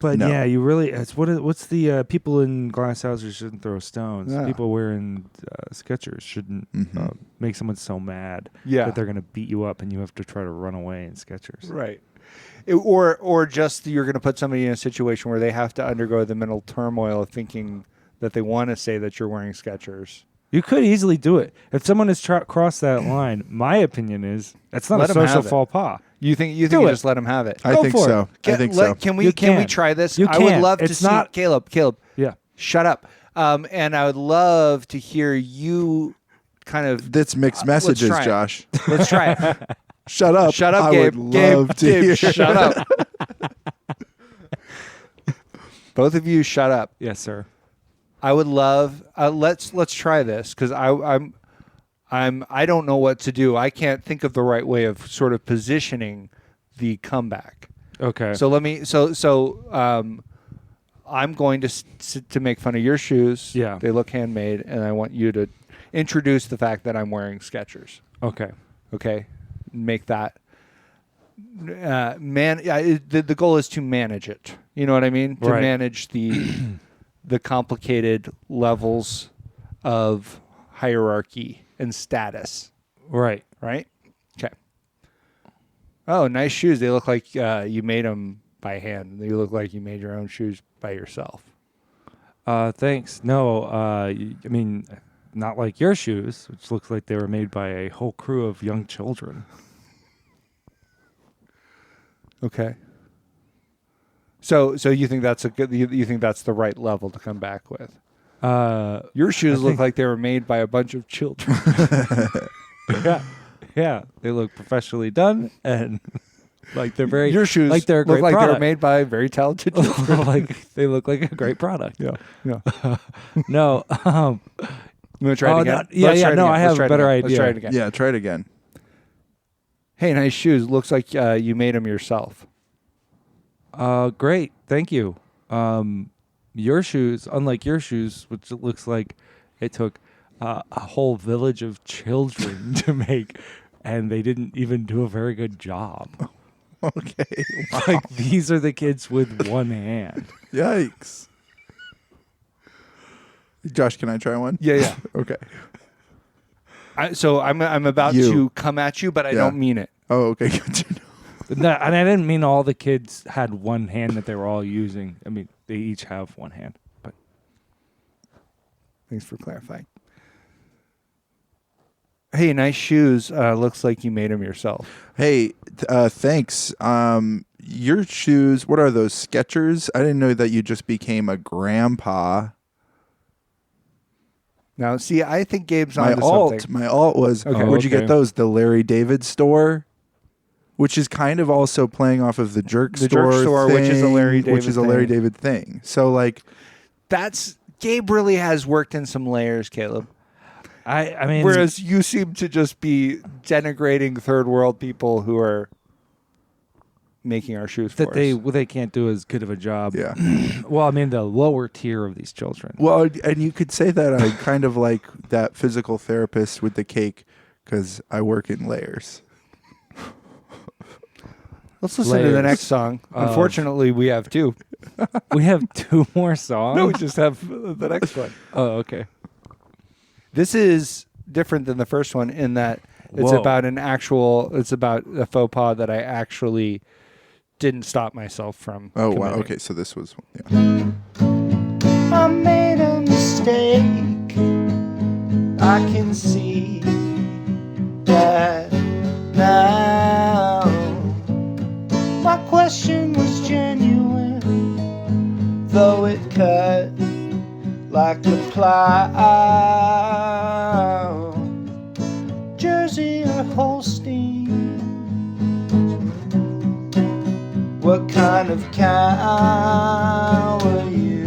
But No. yeah, you really. What's the people in glass houses shouldn't throw stones. Yeah. People wearing Skechers shouldn't make someone so mad Yeah. that they're gonna beat you up and you have to try to run away in Skechers. Right. Or just you're going to put somebody in a situation where they have to undergo the mental turmoil of thinking that they want to say that you're wearing Skechers. You could easily do it. If someone has crossed that line, my opinion is that's not Let a 'em social have it. faux pas. You think you Do it. just let them have it? I Go think for it. so. I think so. Can we You can we can. try this? You I would can. love to It's see not- Caleb. Yeah. Shut up. And I would love to hear you kind of. That's mixed messages, try it. Josh. Let's try it. Shut up. Shut up, I Gabe. would Gabe, love to Gabe, hear. shut up. Both of you, shut up. Yes, sir. I would love. Let's try this because I don't know what to do. I can't think of the right way of sort of positioning the comeback. Okay. So let me. I'm going to make fun of your shoes. Yeah. They look handmade, and I want you to introduce the fact that I'm wearing Skechers. Okay. Okay, make that. The goal is to manage it. You know what I mean? To Right. manage the complicated levels of hierarchy and status. Right. Right? Okay. Oh, nice shoes. They look like you made them by hand. They look like you made your own shoes by yourself. Thanks. No, I mean, not like your shoes, which looks like they were made by a whole crew of young children. Okay. So you think that's a good? You think that's the right level to come back with? Your shoes look like they were made by a bunch of children. Yeah, they look professionally done and like they're very. Your shoes like they're a great look like product. they were made by very talented children. Like they look like a great product. Yeah. No. You want to try it again? No, Let's yeah, try it no, again. I Let's have try a it better again. Let's idea. try it again. Yeah, try it again. Hey, nice shoes. Looks like you made them yourself. Great, thank you. Your shoes, unlike your shoes, which it looks like it took a whole village of children to make, and they didn't even do a very good job. Okay. Like these are the kids with one hand. Yikes. Josh, can I try one? Yeah. Okay. So I'm about You. to come at you, but I Yeah. don't mean it. Oh, okay. Good to know. No, and I didn't mean all the kids had one hand that they were all using. I mean, they each have one hand. But Thanks for clarifying. Hey, nice shoes. Looks like you made them yourself. Hey, thanks. Your shoes, what are those, Skechers? I didn't know that you just became a grandpa. Now, see, I think Gabe's My onto something. alt was, Okay. where'd you Okay. get those? The Larry David store? Which is kind of also playing off of the Jerk The store Jerk store, which is a Larry thing, which David is a Larry thing. David thing. So, like, That's Gabe really has worked in some layers, Caleb. I mean, Whereas you seem to just be denigrating third world people who are making our shoes for that they us. they can't do as good of a job. yeah. Well, I mean, the lower tier of these children. Well, and you could say that I kind of like that physical therapist with the cake because I work in layers. Let's listen to the Layers next song. of- Unfortunately, we have two. We have two more songs. No, we just have the next one. Oh, okay. This is different than the first one in that it's Whoa. about it's about a faux pas that I actually didn't stop myself from. Oh, wow. committing. Okay, so this was, yeah. I made a mistake. I can see that now. My question was genuine, though it cut like a plow. Jersey or Holstein? What kind of cow are you?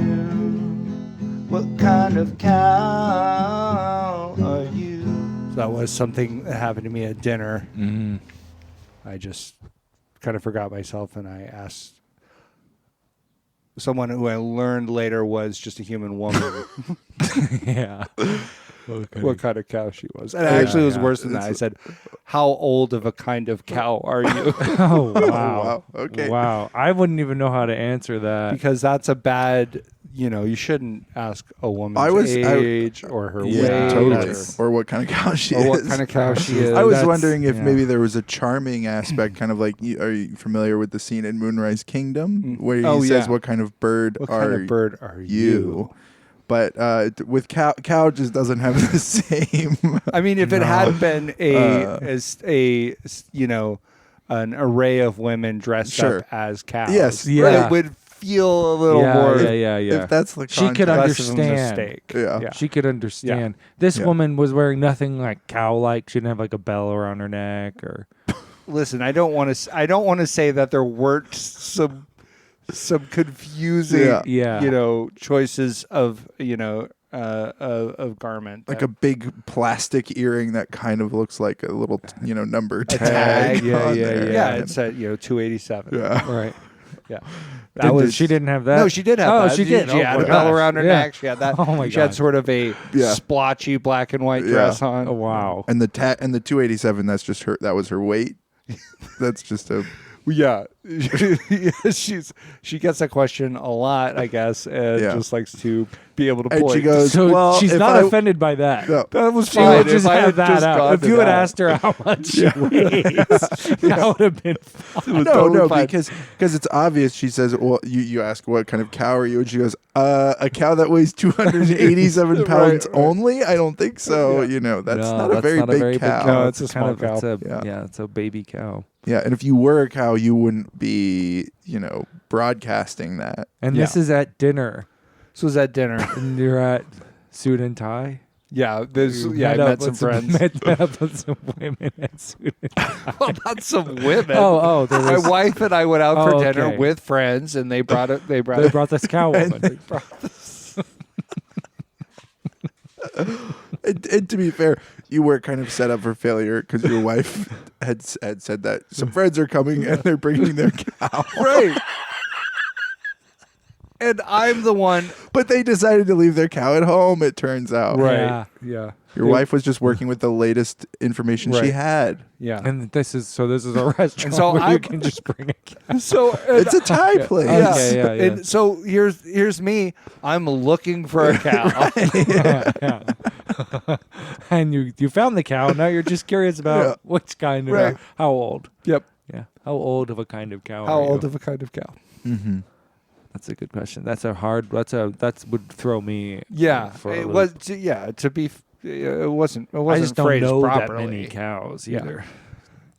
What kind of cow are you? So that was something that happened to me at dinner. Mm. I just kind of forgot myself and I asked someone who I learned later was just a human woman Yeah. what kind of cow she was. And actually it was yeah. worse than that. I said, how old of a kind of cow are you? Oh, wow. wow. Okay. Wow. I wouldn't even know how to answer that. Because that's a bad, you shouldn't ask a woman's age or her Yeah, weight. Totally. that's- Or what kind of cow she Or is. what kind of cow she is. I was That's- wondering if yeah. maybe there was a charming aspect, kind of like, are you familiar with the scene in Moonrise Kingdom where he Oh, says, yeah. "What kind of bird What are kind of bird are you?" But with cow just doesn't have the same. I mean, if it had been an array of women dressed Sure. up as cows, Yes, Yeah. it would feel a little yeah, more. yeah. If that's the She could context. less of a understand. mistake. Yeah. She could understand. This Yeah. woman was wearing nothing like cow-like. She didn't have like a bell around her neck or. Listen, I don't want to say that there weren't some confusing, Yeah. choices of of garment, Like that- a big plastic earring that kind of looks like a little, number tag. tag. Yeah, on yeah, there. yeah, it said 287. Yeah. Right. Yeah. She didn't have that. No, she did have Oh, that. she did. She Oh, had my a bell gosh. around her Yeah. neck. She had that. Oh, my She had God. sort of a Yeah. splotchy black and white Yeah. dress on. Oh, wow. And the 287, that's just her. That was her weight. That's just a. Yeah, she gets that question a lot, I guess, and Yeah. just likes to be able to And point. she goes, So well, she's if not I- offended by that. No. that was She fine. would just if I have had that just out. gone If to you had that. asked her how much she weighs, that would have been fine. No, because it's obvious. She says, "Well, you ask what kind of cow are you?" And she goes, "A cow that weighs 287 pounds Right. only. I don't think so. That's not a very big cow. No, it's a kind small of, it's cow. a, Yeah. it's a baby cow. Yeah, and if you were a cow, you wouldn't be, broadcasting that. And Yeah. this is at dinner. This was at dinner. And you're at suit and tie. Yeah, You I up met with some friends. Met up with some women at suit and tie. Well, not some women. There My was, wife and I went out for Oh, dinner okay. with friends, and they brought it. They brought they it. brought this cow woman. And to be fair, you were kind of set up for failure because your wife had said that some friends are coming and they're bringing their cow. Right. And I'm the one. But they decided to leave their cow at home, it turns out. Yeah. Yeah. Your wife was just working with the latest information she Right. had. Yeah. And this is a restaurant so where I- you can just bring a cow. So It's a Thai place. Yeah. Okay, yeah. And so here's me. I'm looking for a cow. Yeah. And you found the cow. Now you're just curious about Yeah. which kind of Right. how old. Yep. Yeah. How old of a kind of cow How are old you? of a kind of cow? Mm-hmm. That's a good question. That would throw me. Yeah. for a It loop. was. Yeah. To be. It wasn't. It I wasn't just don't phrased know properly. that many cows Yeah. either.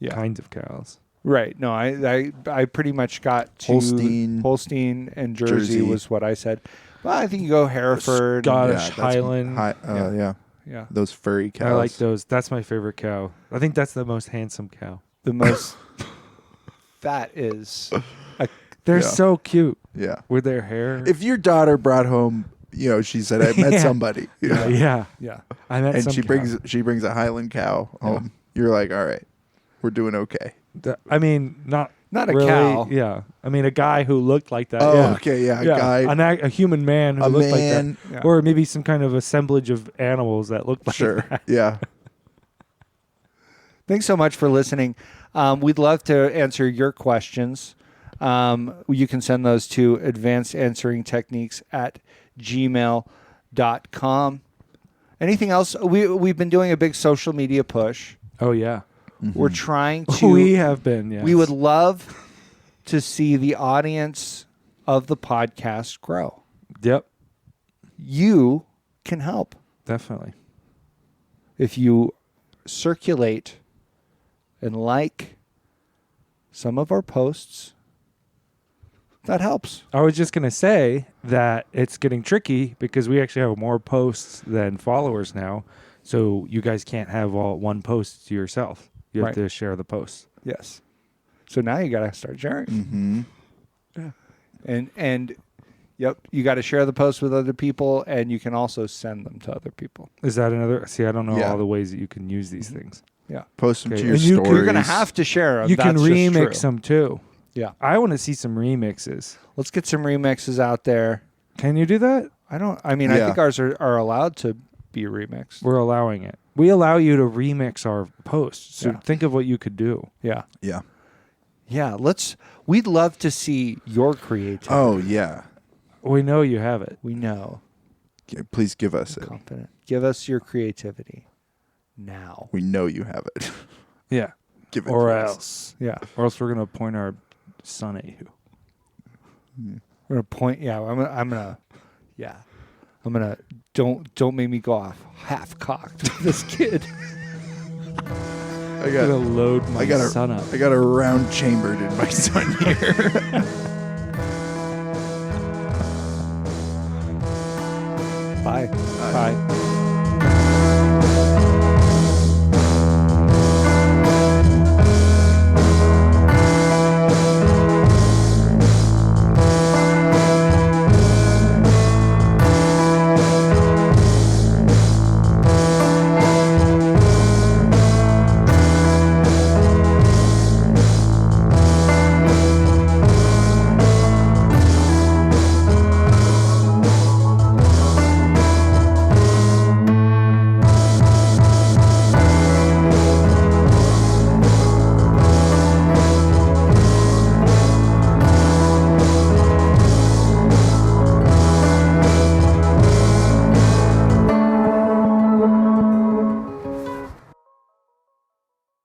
Yeah. Kinds of cows. Right. No, I pretty much got to Holstein. and Jersey, Jersey. was what I said. Well, I think you go Hereford. Scottish Highland. Yeah. Yeah. Those furry cows. I like those. That's my favorite cow. I think that's the most handsome cow. The most. That is. They're Yeah. so cute Yeah. with their hair. If your daughter brought home, she said, "I met Yeah. somebody," yeah. Yeah. I met and some she cow. brings a Highland cow home. You're like, "All right, we're doing okay." I mean, not Not a really, cow. Yeah. I mean, a guy who looked like that. Oh, yeah. okay, yeah, a Yeah. guy, A human man who a looked man, like that. Yeah. Or maybe some kind of assemblage of animals that looked like sure, that. yeah. Thanks so much for listening. We'd love to answer your questions. You can send those to advancedansweringtechniques@gmail.com. Anything else? We've been doing a big social media push. Oh, yeah. We're trying to. We have been, yes. We would love to see the audience of the podcast grow. Yep, You can help definitely. if you circulate and like some of our posts. That helps. I was just going to say that it's getting tricky because we actually have more posts than followers now. So you guys can't have all one post to yourself. You have Right. to share the posts. Yes. So now you got to start sharing. Mm-hmm. And yep, you got to share the post with other people, and you can also send them to other people. Is that another? See, I don't know Yeah. all the ways that you can use these things. Yeah. Post them Okay. to your And stories. You're going to have to share them. You can That's just remix true. them too. Yeah. I want to see some remixes. Let's get some remixes out there. Can you do that? I I Yeah. think ours are allowed to be remixed. We're allowing it. We allow you to remix our posts. So Yeah. think of what you could do. Yeah. Yeah. Yeah. We'd love to see your creativity. Oh yeah. We know you have it. We know. Please give us it. Confident. Give us your creativity now. We know you have it. Yeah. Give it Or to us. else. Yeah. Or else we're going to point our son at you. We're going to point. Yeah. I'm going to. Yeah. I'm gonna don't make me go off half cocked with this kid. I I'm gonna got load my son up. I got a round chambered in my son here. Bye. Bye.